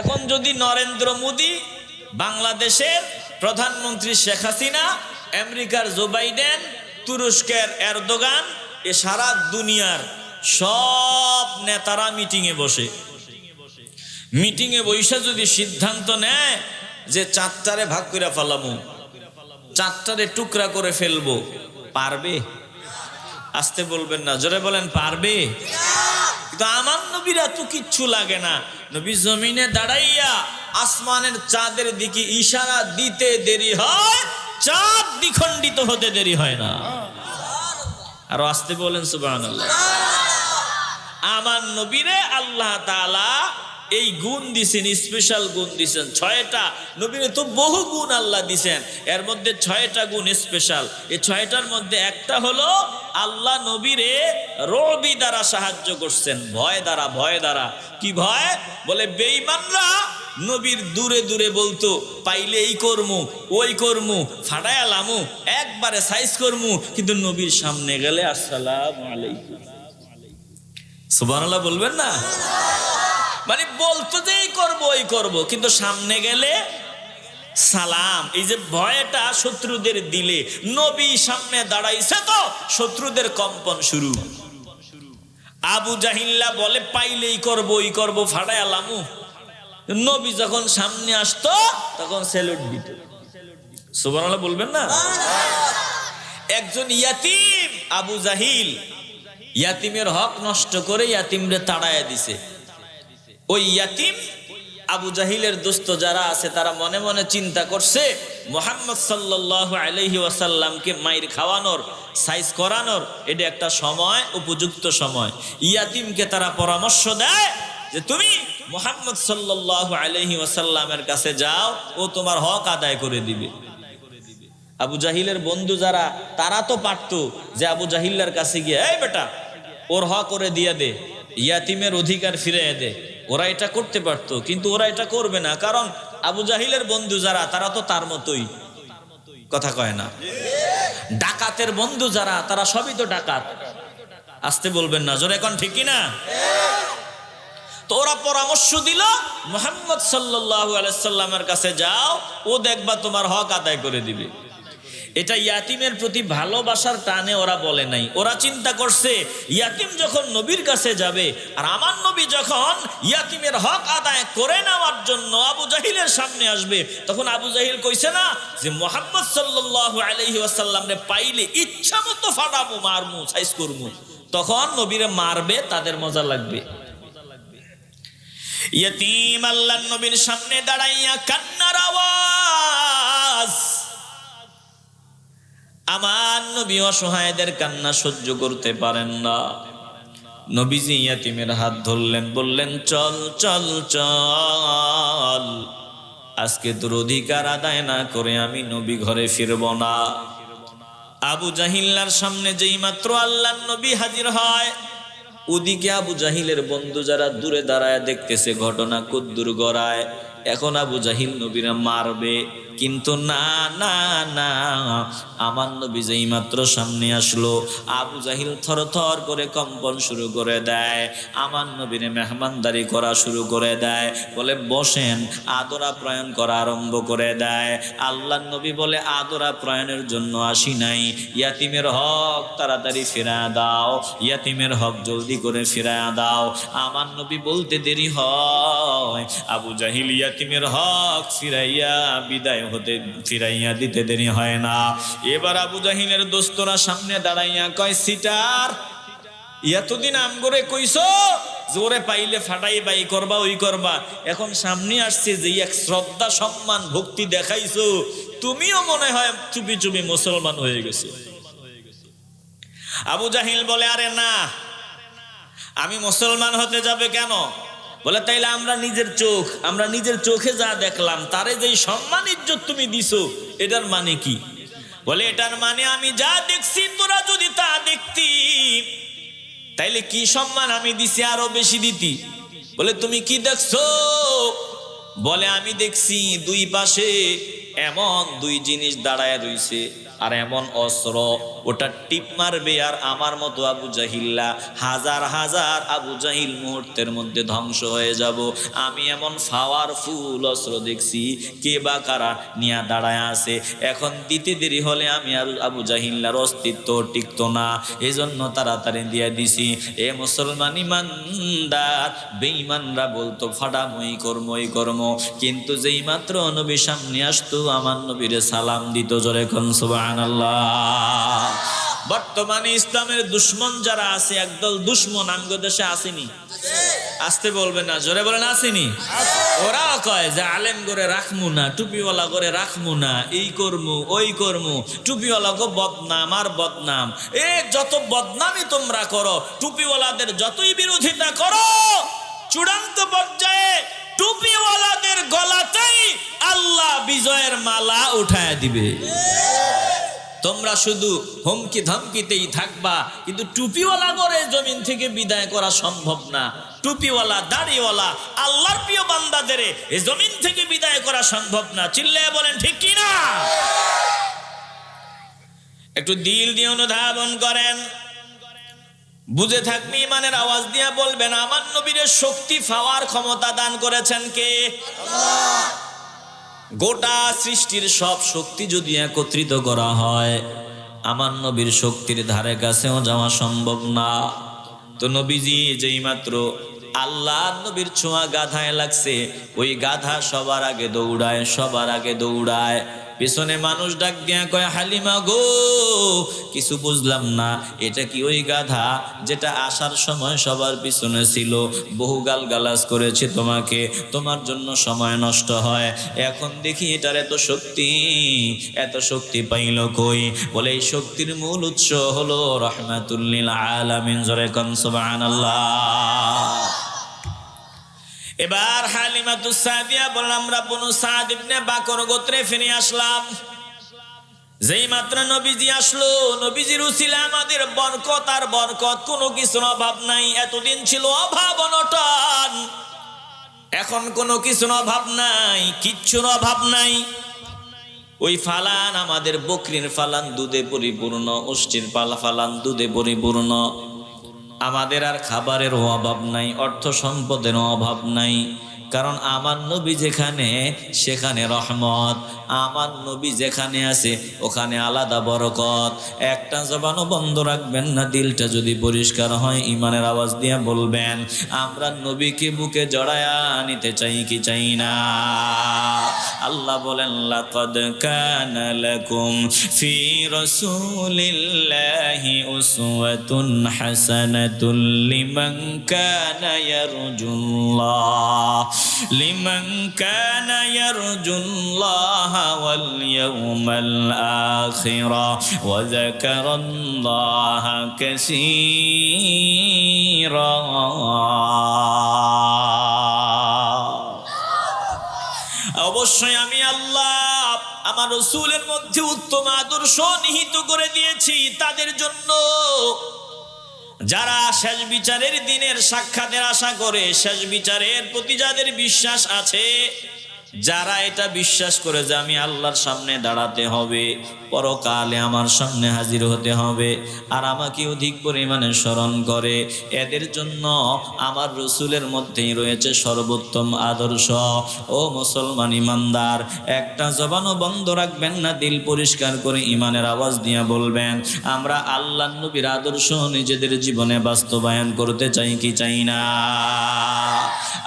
Speaker 1: এখন যদি নরেন্দ্র মোদি, বাংলাদেশের প্রধানমন্ত্রী শেখ হাসিনা, আমেরিকার জো বাইডেন, তুরস্কের এরদোগান, এ সারা দুনিয়ার সব নেতারা মিটিংয়ে বসে, মিটিংয়ে বৈশা যদি সিদ্ধান্ত নেয় যে চারটারে ভাগ করে ফেলামু, চারটারে টুকরা করে ফেলবো, পারবে? আসতে বলবেন না, জোরে বলেন, পারবে? কিন্তু আমার নবীরা তো কিচ্ছু লাগে না, নবী জমিনে দাঁড়াইয়া আসমানের চাঁদের দিকে ইশারা দিতে দেরি হয়, চাঁদ দ্বিখণ্ডিত হতে দেরি হয় না। আর আসতে বলেন সুবহানাল্লাহ। আমার নবীরে আল্লাহ তাআলা এই গুণ দিছেন, স্পেশাল গুণ দিছেন 6টা। নবীরে তো বহু গুণ আল্লাহ দিছেন, এর মধ্যে 6টা গুণ স্পেশাল। এই 6টার মধ্যে একটা হলো আল্লাহ নবীরে রবি দ্বারা সাহায্য করছেন, ভয় দ্বারা। ভয় দ্বারা কি ভয়? বলে বেঈমানরা নবীর দূরে দূরে বলতো পাইলে এই করমু ওই করমু ফাটায় আলামু একবারে সাইজ করমু, কিন্তু নবীর সামনে গেলে আসসালামু আলাইকুম সুবহানাল্লাহ বলবেন না? মানে বলতো যে এই করবো ওই করবো, কিন্তু সামনে গেলে সালাম। এই যে ভয়টা শত্রুদের দিলে, নবী সামনে দাঁড়াইছে তো শত্রুদের কম্পন শুরু। আবু জাহিল্লা বলে পাইলেই করবো ওই করবো ফাটায় আলামু, নবী যখন সামনে আসতো তখন স্যালুট দিত। সুবহানাল্লাহ বলবেন না? একজন ইয়াতিম আবু জাহিল ইয়াতিমের হক নষ্ট করে ইয়াতিমরে তাড়াইয়া দিছে। ওই ইয়াতিম আবু জাহিলের দোস্ত যারা আছে তারা মনে মনে চিন্তা করছে মুহাম্মদ সাল্লাল্লাহু আলাইহি ওয়াসাল্লামকে মাইর খাওয়ানোর সাইজ করানোর এটা একটা সময়, উপযুক্ত সময়। ইয়াতিমকে তারা পরামর্শ দেয় যে তুমি মুহাম্মদ সাল্লাল্লাহু আলাইহি ওয়াসাল্লামের কাছে যাও, ও তোমার হক আদায় করে দিবে। আবু জাহিলের বন্ধু যারা তারা তো পারতো যে আবু জাহিল্লার কাছে গিয়ে এই বেটা ওর হক করে দিয়ে দে, ইয়াতিমের অধিকার ফিরিয়ে দে। ওরা এটা করতে পারতো, কিন্তু ওরা এটা করবে না, কারণ আবু জাহিলের বন্ধু যারা তারা তো তার মতোই, কথা কয় না। ডাকাতের বন্ধু যারা তারা সবই তো ডাকাত। আসতে বলবেন না, জোরে কোন ঠিক কিনা? তো ওরা পরামর্শ দিল মুহাম্মদ সাল্লাল্লাহু আলাইহি সাল্লামের কাছে যাও, ও দেখবা তোমার হক আদায় করে দিবে। এটা ইয়াতিমের প্রতি ভালোবাসার টানে ওরা বলে নাই। ওরা চিন্তা করছে ইয়াতিম যখন নবীর কাছে যাবে আর আমার নবী যখন ইয়াতিমের হক আদায় করে নেওয়ার জন্য আবু জাহিলের সামনে আসবে, তখন আবু জাহিল কইছে না যে মুহাম্মদ সাল্লাল্লাহু আলাইহি ওয়াসাল্লামরে পাইলে ইচ্ছা মতো ফাটাবো, মারমু, সাইজ করমু। তখন নবীরে মারবে, তাদের মজা লাগবে। ইয়াতিম আল্লাহর নবীর সামনে দাঁড়াইয়া কান্নার আওয়াজ, আমার নবী অসহায়দের কান্না সহ্য করতে পারেন না। নবীজি ইয়াতিমের হাত ধরলেন, বললেন চল চল চল, আজকে তোর অধিকার আদায় না করে আমি নবী ঘরে ফিরব না। আবু জাহিল্লার সামনে যেই মাত্র আল্লাহর নবী হাজির হয়, ওদিকে আবু জাহিলের বন্ধু যারা দূরে দাঁড়ায় দেখতেছে ঘটনা কদ্দুর গড়ায়। এখন আবু জাহিল নবীরা মারবে, কিন্তু না না না, আমার নবী যেই মাত্র সামনে আসলো আবু জাহিল থরথর করে কম্পন শুরু করে দেয়, আমার নবীরে মেহমানদারি করা শুরু করে দেয়, বলে বসেন, আদর আপ্যায়ন করা আরম্ভ করে দেয়। আল্লাহর নবী বলে আদর আপ্যায়নের জন্য আসি নাই, ইয়াতিমের হক তাড়াতাড়ি ফিরায়া দাও, ইয়াতিমের হক জলদি করে ফিরায়া দাও। আমার নবী বলতে দেরি হয়, আবু জাহিল ইয়াতিমের হক ফিরাইয়া বিদায় হতে ফিরাইয়া দিতে দেরি হয় না। এবার আবু জাহিলের দোস্তরা সামনে দাঁড়াইয়া কয় সিটার, এতদিন আমগরে কইছো জোরে পাইলে ফাটাই বাই করবা ওই করবা, এখন সামনে আসছে যে এক শ্রদ্ধা সম্মান ভক্তি দেখাইছো, তুমিও মনে হয় চুপি চুপি মুসলমান হয়ে গেছে। আবু জাহিল বলে আরে না, আমি মুসলমান হতে যাবে কেন? বলে তাইলে আমরা নিজের চোখে যা দেখলাম তারে যেই সম্মান ইজ্জত তুমি দিছো এটার মানে কি? বলে এটার মানে আমি যা দেখছি তোরা যদি তা দেখতি তাইলে কি সম্মান আমি দিছি আরো বেশি দিতি। বলে তুমি কি দেখছো? বলে আমি দেখছি দুই পাশে এমন দুই জিনিস দাঁড়ায় রইছে আর এমন অস্ত্র, ওটা টিপ মারবে আর আমার মতো আবু জাহিল্লা হাজার হাজার আবু জাহিল মুহূর্তের মধ্যে ধ্বংস হয়ে যাব। আমি এমন পাওয়ারফুল অস্ত্র দেখছি, কে বা কারা নিয়ে দাঁড়ায় আছে, এখন দিতে দেরি হলে আমি আর আবু জাহিল্লার অস্তিত্ব টিকতো না, এজন্য তাড়াতাড়ি দিয়ে দিছি। এ মুসলমান ইমানদার, বেঈমানরা বলতো ফাটামই কর্ম, কিন্তু যেই মাত্র নবী সামনে আসতো আমার নবীরে সালাম দিত, জোরে কোন সুবহানাল্লাহ। বর্তমানে ইসলামের দুশ্মন যারা আছে, একদল দুশ্মন আমগো দেশে আসেনি, আসতে বলবে না, জোরে বলেন আসেনি। ওরাও কয় যে আলেম করে রাখমু না, টুপিওয়ালা করে রাখমু না, এই করমু ওই করমু, টুপিওয়ালা গো বদনাম আর বদনাম। এ যত বদনামি তোমরা করো, টুপিওয়ালাদের যতই বিরোধিতা করো, চূড়ান্ত পর্যায়ে টুপিওয়ালাদের গলাতেই আল্লাহ বিজয়ের মালা উঠায় দিবে। তোমরা শুধু হুমকি ধমকিতেই থাকবা, কিন্তু টুপিওয়ালা করে জমিন থেকে বিদায় করা সম্ভব না। টুপিওয়ালা দাড়িওয়ালা আল্লাহর প্রিয় বান্দাদের এই জমিন থেকে বিদায় করা সম্ভব না। চিল্লায় বলেন ঠিক কি না? একটু দিল দিয়ে অনুধাবন করেন, বুঝে থাকবে ইমানের আওয়াজ দিয়ে বলবেন, আমার নবীর শক্তি পাওয়ার ক্ষমতা দান করেছেন কে? আল্লাহ। গোটা সৃষ্টির সব শক্তি যদি একত্রিত করা হয়, আমার নবীর শক্তির ধারে কাছেও যাওয়া সম্ভব না। তো নবীজি যেই মাত্র আল্লাহ নবীর ছোঁয়া গাধায় লাগছে, ওই গাধা সবার আগে দৌড়ায়, সবার আগে দৌড়ায়। পিছনে মানুষ ডাক দিয়া কয়, হালিমা গো, কিছু বুঝলাম না, এটা কি ওই গাধা যেটা আসার সময় সবার পিছনে ছিল? বহু গালগালাজ করেছে তোমাকে, তোমার জন্য সময় নষ্ট হয়, এখন দেখি এটার এত শক্তি পাইল কই? বলে এই শক্তির মূল উৎস হলো রাহমাতুল লিল আলামিন। জোরে কোন সুবহানাল্লাহ। এবার হালিমাতুস সাদিয়া বললেন, আমরা বনু সাদ ইবনে বাকর গোত্রে ফিরে আসলাম। যেই মাত্র নবীজি আসলো, নবীজির উসিলা আমাদের বরকত আর বরকত, কোনো কিছুর অভাব নাই। এতদিন ছিল অভাব অনটন, এখন কোনো কিছুর অভাব নাই, কিচ্ছুর অভাব নাই। ওই ফালান আমাদের বকরির ফালান দুধে পরিপূর্ণ, ওষ্ঠীর ফালান দুধে পরিপূর্ণ। আমাদের আর খাবারের অভাব নাই, অর্থ সম্পদের অভাব নাই, কারণ আমার নবী যেখানে সেখানে রহমত, আমার নবী যেখানে আছে ওখানে আলাদা বরকত। একটা জবানও বন্ধ রাখবেন না, দিলটা যদি পরিষ্কার হয় ইমানের আওয়াজ দিয়ে বলবেন, আমরা নবীকে বুকে জড়ায়া নিতে চাই কি চাই না? আল্লাহ বলেন, লাকাদ কানা লাকুম ফি রাসূলিল্লাহি উসওয়াতুন হাসানাতুন লিমান কানা ইয়ারজুল্লাহ ওয়াল ইয়াউমাল আখিরা ওয়া যাকারাল্লাহা কাসীরা। অবশ্যই আমি আল্লাহ আমার রাসূলের মধ্যে উত্তম আদর্শ নিহিত করে দিয়েছি তাদের জন্য যারা শেষ বিচারের দিনের সাক্ষাতের আশা করে, শেষ বিচারের প্রতি যাদের বিশ্বাস আছে, যারা এটা বিশ্বাস করে যে আমি আল্লাহর সামনে দাঁড়াতে হবে, পরকালে আমার সামনে হাজির হতে হবে, আর আমাকে অধিক পরিমাণে স্মরণ করে, এদের জন্য আমার রসুলের মধ্যেই রয়েছে সর্বোত্তম আদর্শ। ও মুসলমান ইমানদার, একটা জবানও বন্ধ রাখবেন না, দিল পরিষ্কার করে ইমানের আওয়াজ দিয়ে বলবেন, আমরা আল্লাহর নবীর আদর্শ নিজেদের জীবনে বাস্তবায়ন করতে চাই কি চাই না?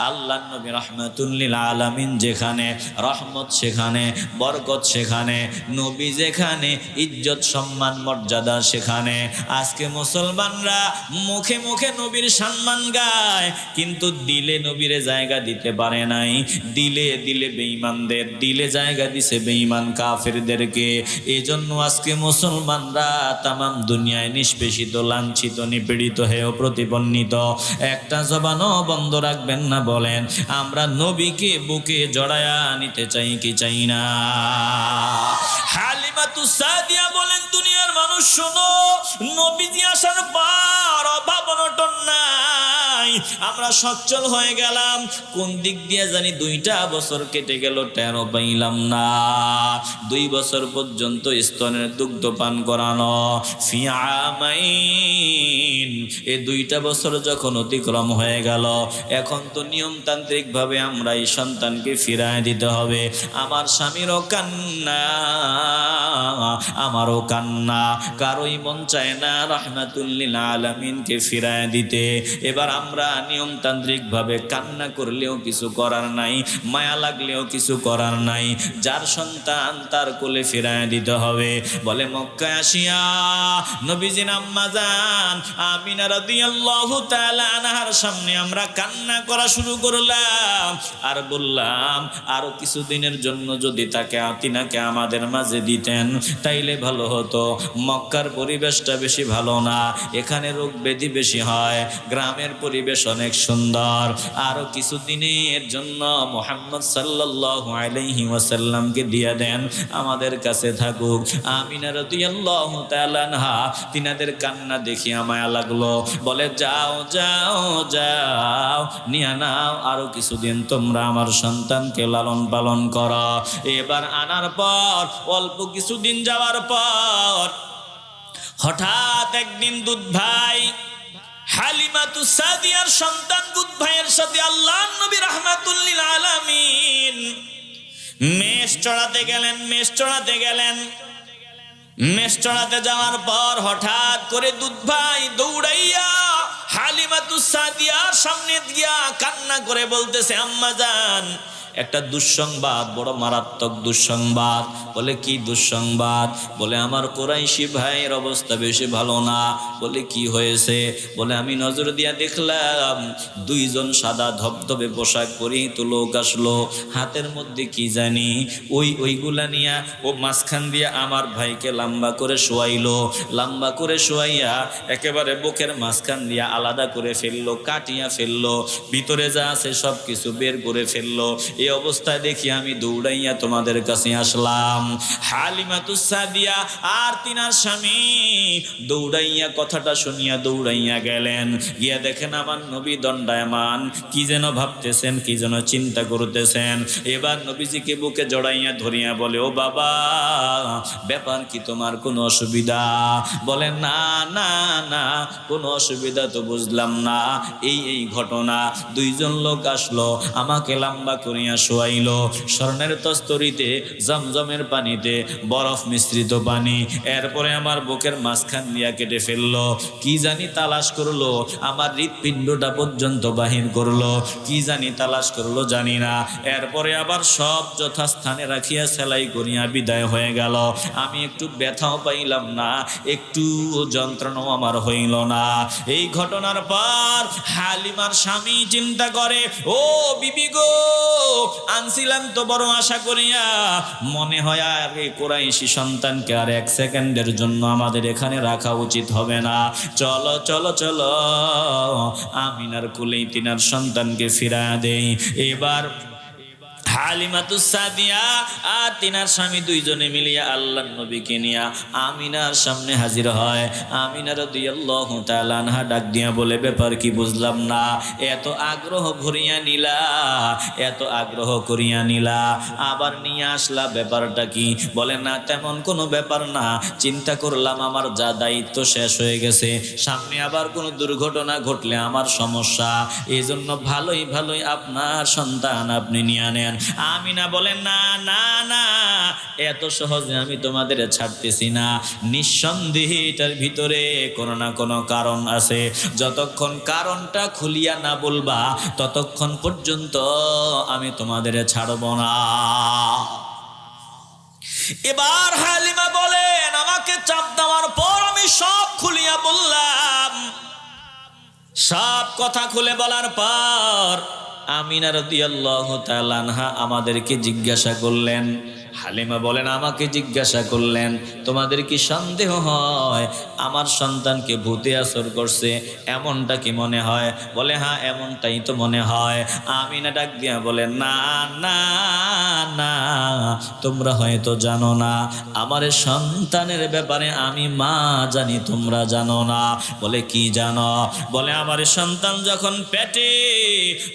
Speaker 1: আল্লাহর নবী রাহমাতুল লিল আলামিন যেখানে রহমত সেখানে বরকত, সেখানে নবী যেখানে ইজ্জত সম্মান মর্যাদা সেখানে। আজকে মুসলমানরা মুখে মুখে নবীর সম্মান গায়, কিন্তু দিলে নবীরে জায়গা দিতে পারে নাই। দিলে দিলে বেঈমানদের, দিলে জায়গা দিছে বেঈমান কাফেরদেরকে। এজন্য আজকে মুসলমানরা তামাম দুনিয়ায় নিষ্পেষিত, লাঞ্ছিত, নিপীড়িত হয়েও প্রতিপন্নিত। একটা জবানও বন্ধ রাখবেন না, বলেন আমরা নবীকে বুকে জড়ায়া নিতে চাই কি চাই না? হালিমাতুস সাদিয়া বলেন, দুনিয়ার মানুষ শোনো, নবীজি আসার পর অভাব অনটন নাই, আমরা সচ্ছল হয়ে গেলাম। কোন দিক দিয়ে জানি 2টা বছর কেটে গেল, টেরো পাইলাম না। 2 বছর পর্যন্ত স্তনের দুগ্ধ পান করানো, ফিআমাইন, এই 2টা বছর যখন অতিক্রম হয়ে গেল, এখন তো নিয়মতান্ত্রিক ভাবে আমরা এই সন্তানকে ফিরায় দিতে হবে। আমার স্বামীরও কান্না, আমারও কান্না, কারোই মন চায় না রাহমাতুল লিল আলামিনকে ফিরায় দিতে। এবার আমরা নিয়মতান্ত্রিক ভাবে কান্না করলেও কিছু করার নাই, মায়া লাগলেও কিছু করার নাই, যার সন্তান তার কোলে ফিরায় দিতে হবে। বলে মক্কায় আসিয়া নবীজির আম্মা জান আমিনা রাদিয়াল্লাহু তাআলা আনহার সামনে আমরা কান্না করা শুরু করলাম, আর বললাম আরো কিছুদিনের জন্য যদি তাকে আতিনাকে আমাদের মাঝে দিতেন, তাইলে ভালো হতো। মক্কার পরিবেশটা বেশি ভালো না, এখানে রোগ ব্যাধি বেশি হয়, গ্রামের পরিবেশ অনেক সুন্দর। আরো কিছুদিনের জন্য মুহাম্মদ সাল্লাল্লাহু আলাইহি ওয়াসাল্লামকে দিয়ে দেন, আমাদের কাছে থাকুক। আমিনা রাদিয়াল্লাহু তাআলা আনহা তিনাদের কান্না দেখি মায়া লাগলো, বলে যাও যাও যাও নিয়ে নাও, আরো কিছুদিন তোমরা আমার সন্তানকে লালন পালন করো। এবার আনার পর অল্প কিছুদিন যাওয়ার পর হঠাৎ একদিন দুধ ভাই হালিমাতুস সাদিয়ার সন্তান দুধ ভাইয়ের সাথে আল্লাহর নবী রাহমাতুল লিল আলামিন মেষ চড়াতে গেলেন। মেষ চড়াতে যাওয়ার পর হঠাৎ করে দুধ ভাই দৌড়াইয়া হালিমাতুস সাদিয়ার সামনে গিয়া কান্না করে বলতেছে, আম্মা জান, একটা দুঃসংবাদ, বড় মারাত্মক দুঃসংবাদ। বলে কি দুঃসংবাদ? বলে আমার কুরাইশি ভাইয়ের অবস্থা বেশি ভালো না। বলে কি হয়েছে? বলে আমি নজর দিয়া দেখলাম দুইজন সাদা ধবধবে পোশাক পরিহিত লোক আসলো, হাতের মধ্যে কি জানি ওইগুলা নিয়া ও মাঝখান দিয়া আমার ভাইকে লম্বা করে শোয়াইলো, লম্বা করে শোয়াইয়া একেবারে বুকের মাঝখান দিয়া আলাদা করে ফেললো, কাটিয়া ফেললো, ভিতরে যা আছে সব কিছু বের করে ফেললো। এই অবস্থায় দেখি আমি দৌড়াইয়া তোমাদের কাছে আসলাম। হালিমাতুস সাদিয়া আর তিনার স্বামী দৌড়াইয়া কথাটা শুনিয়া দৌড়াইয়া গেলেন, গিয়া দেখেন আমার নবী দণ্ডায়মান, কি যেন ভাবতেছেন, কি যেন চিন্তা করতেছেন। এবার নবীজিকে বুকে জড়াইয়া ধরিয়া বলে, ও বাবা, ব্যাপার কি, তোমার কোনো অসুবিধা? বলে না না না, কোনো অসুবিধা তো বুঝলাম না। এই ঘটনা, দুইজন লোক আসলো, আমাকে লম্বা করিয়া শোয়াইলো, স্বর্ণের তস্তরিতে জমজমের পানিতে বরফ মিশ্রিত পানি, এরপরে আমার বুকের মাঝখান দিয়া কেটে ফেললো, কি জানি তালাশ করলো, আমার হৃৎপিণ্ডটা পর্যন্ত বাহির করলো, কি জানি তালাশ করলো জানি না। এরপরে আবার সব যথাস্থানে রাখিয়া সেলাই করিয়া বিদায় হয়ে গেল। আমি একটু ব্যথাও পাইলাম না, একটু যন্ত্রণাও আমার হইল না। এই ঘটনার পর হালিমার স্বামী চিন্তা করে, ও বিবি গো, আনছিলাম তো বড় আশা করিয়া, মনে হয় আর এই কুরাইশি সন্তানকে আর এক সেকেন্ডের জন্য আমাদের এখানে রাখা উচিত হবে না। চলো চলো চলো, আমিনার কুলেই তিনার সন্তানকে ফিরায়া দেই। এবার হালিমাতুস সাদিয়া আর তিনার স্বামী দুইজনে মিলিয়া আল্লাহর নবীকে নিয়া আমিনার সামনে হাজির হয়। আমিনা রাদিয়াল্লাহু তাআলা আনহা ডাক দিয়া বলে, ব্যাপার কি বুঝলাম না, এত আগ্রহ ভরিয়া নিলা, এত আগ্রহ করিয়া নিলা, আবার নিয়ে আসলা, ব্যাপারটা কি? বলে না, তেমন কোনো ব্যাপার না, চিন্তা করলাম আমার যা দায়িত্ব শেষ হয়ে গেছে, সামনে আবার কোনো দুর্ঘটনা ঘটলে আমার সমস্যা, এই জন্য ভালোই ভালোই আপনার সন্তান আপনি নিয়ে নেন। আমিনা বলেন, না না না, এত সহজে আমি তোমাদের ছাড়তেছি না, নিঃসন্দেহে এটার ভিতরে কোনো না কোনো কারণ আছে, যতক্ষণ কারণটা খুলিয়া না বলবা ততক্ষণ পর্যন্ত আমি তোমাদের ছাড়ব না। এবার হালিমা বলেন, আমাকে চাপ দেওয়ার পর আমি সব খুলিয়া বললাম। সব কথা খুলে বলার পর আমিনা রাদিয়াল্লাহু তাআলা আনহা আমাদেরকে জিজ্ঞাসা করলেন, হালিমা বলেন, আমাকে জিজ্ঞাসা করলেন, তোমাদের কি সন্দেহ হয় আমার সন্তানকে ভূতে আসর করছে, এমনটা কি মনে হয়? বলে, হ্যাঁ এমনটাই তো মনে হয়। আমিনা ডাক দিয়া বলে, না না না, তোমরা হয়তো জানো না, আমার সন্তানের ব্যাপারে আমি মা জানি, তোমরা জানো না। বলে, কি জানো? বলে, আমার সন্তান যখন পেটে,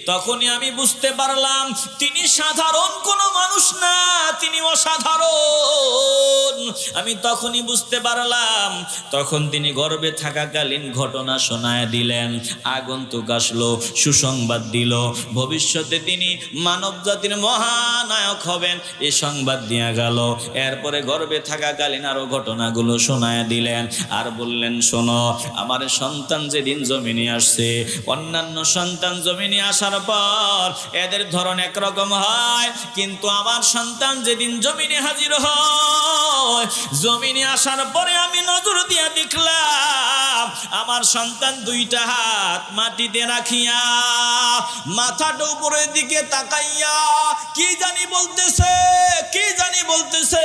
Speaker 1: তখনই আমি বুঝতে পারলাম তিনি সাধারণ কোনো মানুষ না, তিনি অসাধারণ। আমি তখনই বুঝতে পারলাম, তখন তিনি গর্ভে থাকাকালীন ঘটনা শোনায় দিলেন, আগন্তুক আসলো, সুসংবাদ দিল, ভবিষ্যতে তিনি মানব জাতির মহানায়ক হবেন, এ সংবাদ দিয়া গেল। এরপরে গর্ভে থাকাকালীন আরো ঘটনাগুলো শোনায় দিলেন, আর বললেন, শোনো, আমার সন্তান যেদিন জমিনে আসছে, অন্যান্য সন্তান জমিনে আসার পর এদের ধরন একরকম হয়, কিন্তু আমার সন্তান যেদিন জমিনে হাজির হয়। জমিনে আসার পরে আমি নজর দিয়া দেখলাম আমার সন্তান দুইটা হাত মাটিতে রাখিয়া মাথাটা উপরের দিকে তাকাইয়া কি জানি বলতেছে, কি জানি বলতেছে।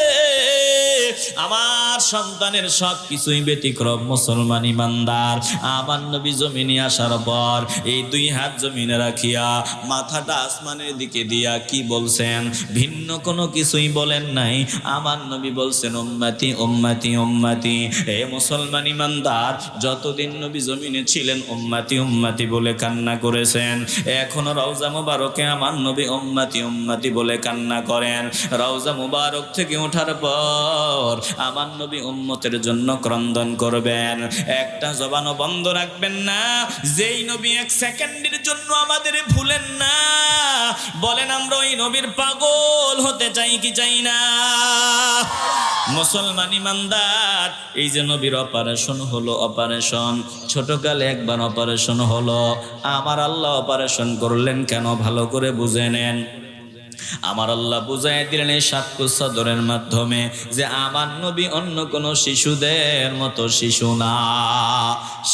Speaker 1: আমার সন্তানের সব কিছুই ব্যতিক্রম। মুসলমান ইমানদার, আমার নবী জমিনে আসার পর এই দুই হাত জমিনে রাখিয়া মাথাটা আসমানের দিকে দিয়া কি বলছেন? ভিন্ন কোনো কিছুই বলেন নাই। আমার নবী বলছেন উম্মতি উম্মতি উম্মতি। এ মুসলমান ইমানদার, যতদিন নবী জমিনে ছিলেন উম্মতি উম্মতি বলে কান্না করেছেন। এখনো রওজা মুবারকে আমার নবী উম্মতি উম্মতি বলে কান্না করেন। রওজা মুবারক থেকে ওঠার পর আমার নবী উম্মতের জন্য ক্রন্দন করবেন। একটা জবানও বন্ধ রাখবেন না। যেই নবী এক সেকেন্ডের জন্য আমাদের ভুলেন না। বলেন আমরা ওই নবীর পাগল হতে চাই কি চাই না? মুসলমান ইমানদার, এই যে নবীর অপারেশন হলো, অপারেশন ছোটকালে একবার অপারেশন হলো। আমার আল্লাহ অপারেশন করলেন কেন? ভালো করে বুঝে নেন। আমার আল্লাহ বুঝাই দিলেন এই সাক্ষ্য সদরের মাধ্যমে যে আমার নবী অন্য কোন শিশুদের মতো শিশু না।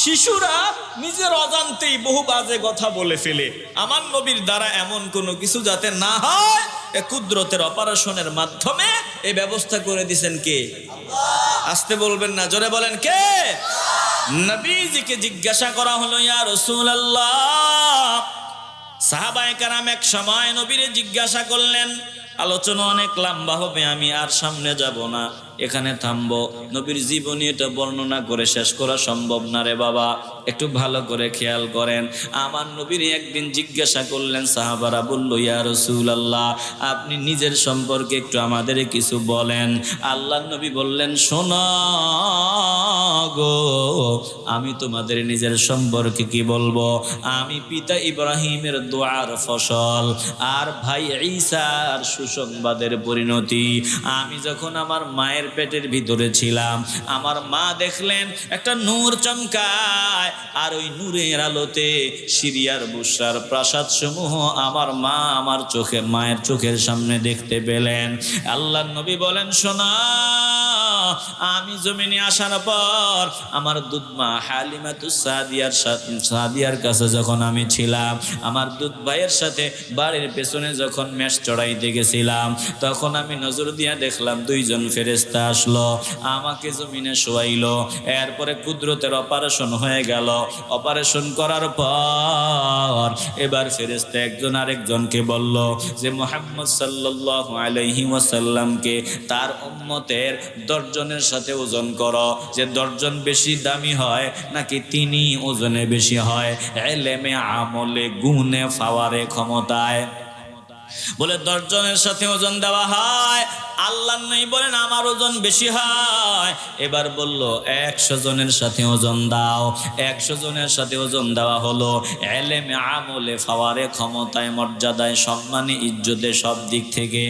Speaker 1: শিশুরা নিজের অজান্তেই বহু বাজে কথা বলে ফেলে। আমার নবীর দ্বারা এমন কোনো কিছু যাতে না হয়, এ কুদরতের অপারেশনের মাধ্যমে এই ব্যবস্থা করে দিয়েছেন কে? আসতে বলবেন না, জোরে বলেন কে? নবীজিকে জিজ্ঞাসা করা হলো, ইয়া রাসূলুল্লাহ। সাহাবায়ে কেরাম এক সময় নবীরে জিজ্ঞাসা করলেন। আলোচনা অনেক লম্বা হবে, আমি আর সামনে যাব না, এখানে থামবো। নবীর জীবনী এটা বর্ণনা করে শেষ করা সম্ভব না রে বাবা। একটু ভালো করে খেয়াল করেন। আমার নবীর একদিন জিজ্ঞাসা করলেন, সাহাবারা বলল, ইয়া রাসূলুল্লাহ, আপনি নিজের সম্পর্কে একটু আমাদের কিছু বলেন। আল্লাহর নবী বললেন, শোনো গো, আমি তোমাদের নিজের সম্পর্কে কি বলবো? আমি পিতা ইব্রাহিমের দোয়ার ফসল, আর ভাই ঈসার সুসংবাদের পরিণতি। আমি যখন আমার মায়ের পেটের ভিতরে ছিলাম, আমার মা দেখলেন একটা নূর চমকায়, আর ওই নূরের আলোতে সিরিয়ার বুশরার প্রাসাদ সমূহ আমার মা আমার চোখে, মায়ের চোখের সামনে দেখতে পেলেন। আল্লাহর নবী বলেন, শোনা, আমি জমিনে আসার পর আমার দুধমা হালিমাতুস সাদিয়ার কাছে যখন আমি ছিলাম, আমার দুধ ভাইয়ের সাথে বাড়ির পেছনে যখন মেষ চড়াইতে গেছিলাম, তখন আমি নজর দিয়া দেখলাম দুইজন ফেরেশতা আসলো, আমাকে জমিনে শোয়াইলো। এরপরে কুদরতের অপারেশন হয়ে গেল। অপারেশন করার পর এবার ফেরেশতা একজন আরেকজনকে বলল যে মুহাম্মদ সাল্লাল্লাহু আলাইহি ওয়াসাল্লামকে তার উম্মতের 10 জনের সাথে ওজন করো, যে 10 জন বেশি দামি হয় নাকি তিনি ওজনে বেশি হয়, ইলমে, আমলে, গুণে, পাওয়ারে, ক্ষমতায়। বলে 10 জনের সাথে ওজন দেওয়া হয়। আল্লাহ নবী বলেন আমার ওজন বেশি হয়। এবার বলল 100 জনের সাথে ওজন দাও। 100 জনের সাথে ওজন দেওয়া হলো। ইলমে, আমলে, পাওয়ারে, ক্ষমতায়, মর্যাদায়, সম্মানে, ইজ্জতে, সব দিক থেকে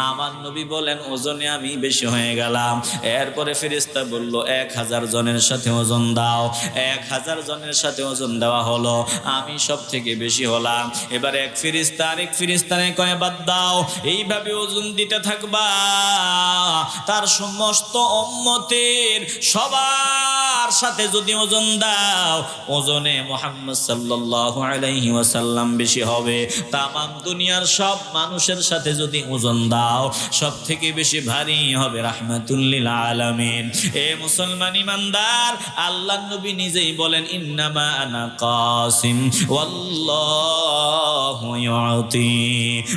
Speaker 1: আমার নবী বলেন ওজনে আমি বেশি হয়ে গেলাম। এরপরে ফেরেশতা বলল 1000 জনের সাথে ওজন দাও। 1000 জনের সাথে ওজন দেওয়া হলো। আমি সব থেকে বেশি হলাম। এবার এক ফেরেশতা আরেক ফেরেশতাকে কয় বাদ দাও, এইভাবে ওজন দিতে থাকবা। তার সমস্ত উম্মতের সবার সাথে যদি ওজন দাও, ওজনে মুহাম্মদ সাল্লাল্লাহু আলাইহি ওয়াসাল্লাম বেশি হবে। তামাম দুনিয়ার সব মানুষের সাথে যদি ওজন দাও, সব থেকে বেশি ভারী হবে রাহমাতুল লিল আলামিন। এ মুসলমান ইমানদার, আল্লাহর নবী নিজেই বলেন ইন্নামা আনা কাসিম ওয়াল্লাহু ইউতি।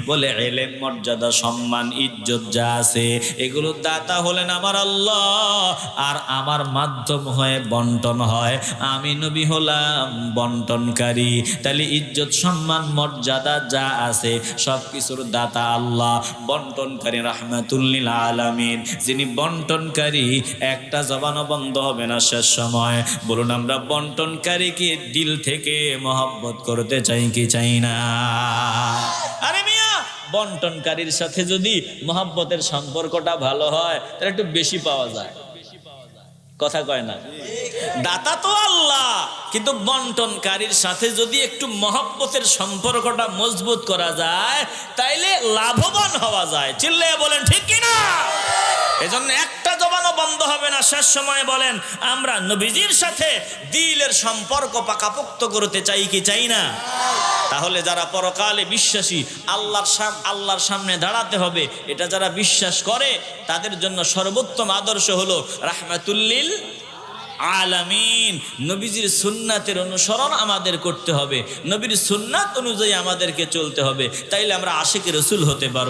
Speaker 1: বলে ইলম, মর্যাদা, সম্মান, ইজ্জত যা আছে এগুলো দাতা হলেন আমার আল্লাহ, আর আমার মাধ্যম হয়ে বন্টন হয়। আমি নবী হলাম বন্টনকারী। তাহলে ইজ্জত, সম্মান, মর্যাদা যা আছে সব কিছুর দাতা আল্লাহ, বন্টনকারী রাহমাতুল লিল আলামিন। যিনি বন্টনকারী, একটা জবানও বন্ধ হবে না শেষ সময়। বলুন আমরা বন্টনকারীকে দিল থেকে মহব্বত করতে চাই কি চাই না? আরে মিয়া, বন্টনকারীর সাথে যদি মহব্বতের সম্পর্কটা ভালো হয় তাহলে একটু বেশি পাওয়া যায়। কথা কয় না? দাতা তো আল্লাহ, কিন্তু বন্টনকারীর সাথে যদি একটু মহব্বতের সম্পর্কটা মজবুত করা যায় তাইলে লাভবান হওয়া যায়। চিল্লাইয়া বলেন ঠিক কিনা? এজন্য একটা জবানও বন্ধ হবে না। শেষ সময়ে বলেন, আমরা নবীজির সাথে দিলের সম্পর্ক পাকাপোক্ত করতে চাই কি চাই না? তাহলে যারা পরকালে বিশ্বাসী, আল্লাহর সামনে দাঁড়াতে হবে, এটা যারা বিশ্বাস করে তাদের জন্য সর্বোত্তম আদর্শ হলো রাহমাতুল্লিল আলামিন। নবীজির সুন্নাতের অনুসরণ আমাদের করতে হবে, নবীর সুন্নাত অনুযায়ী আমাদেরকে চলতে হবে, তাইলে আমরা আশিক রাসূল হতে পারবো।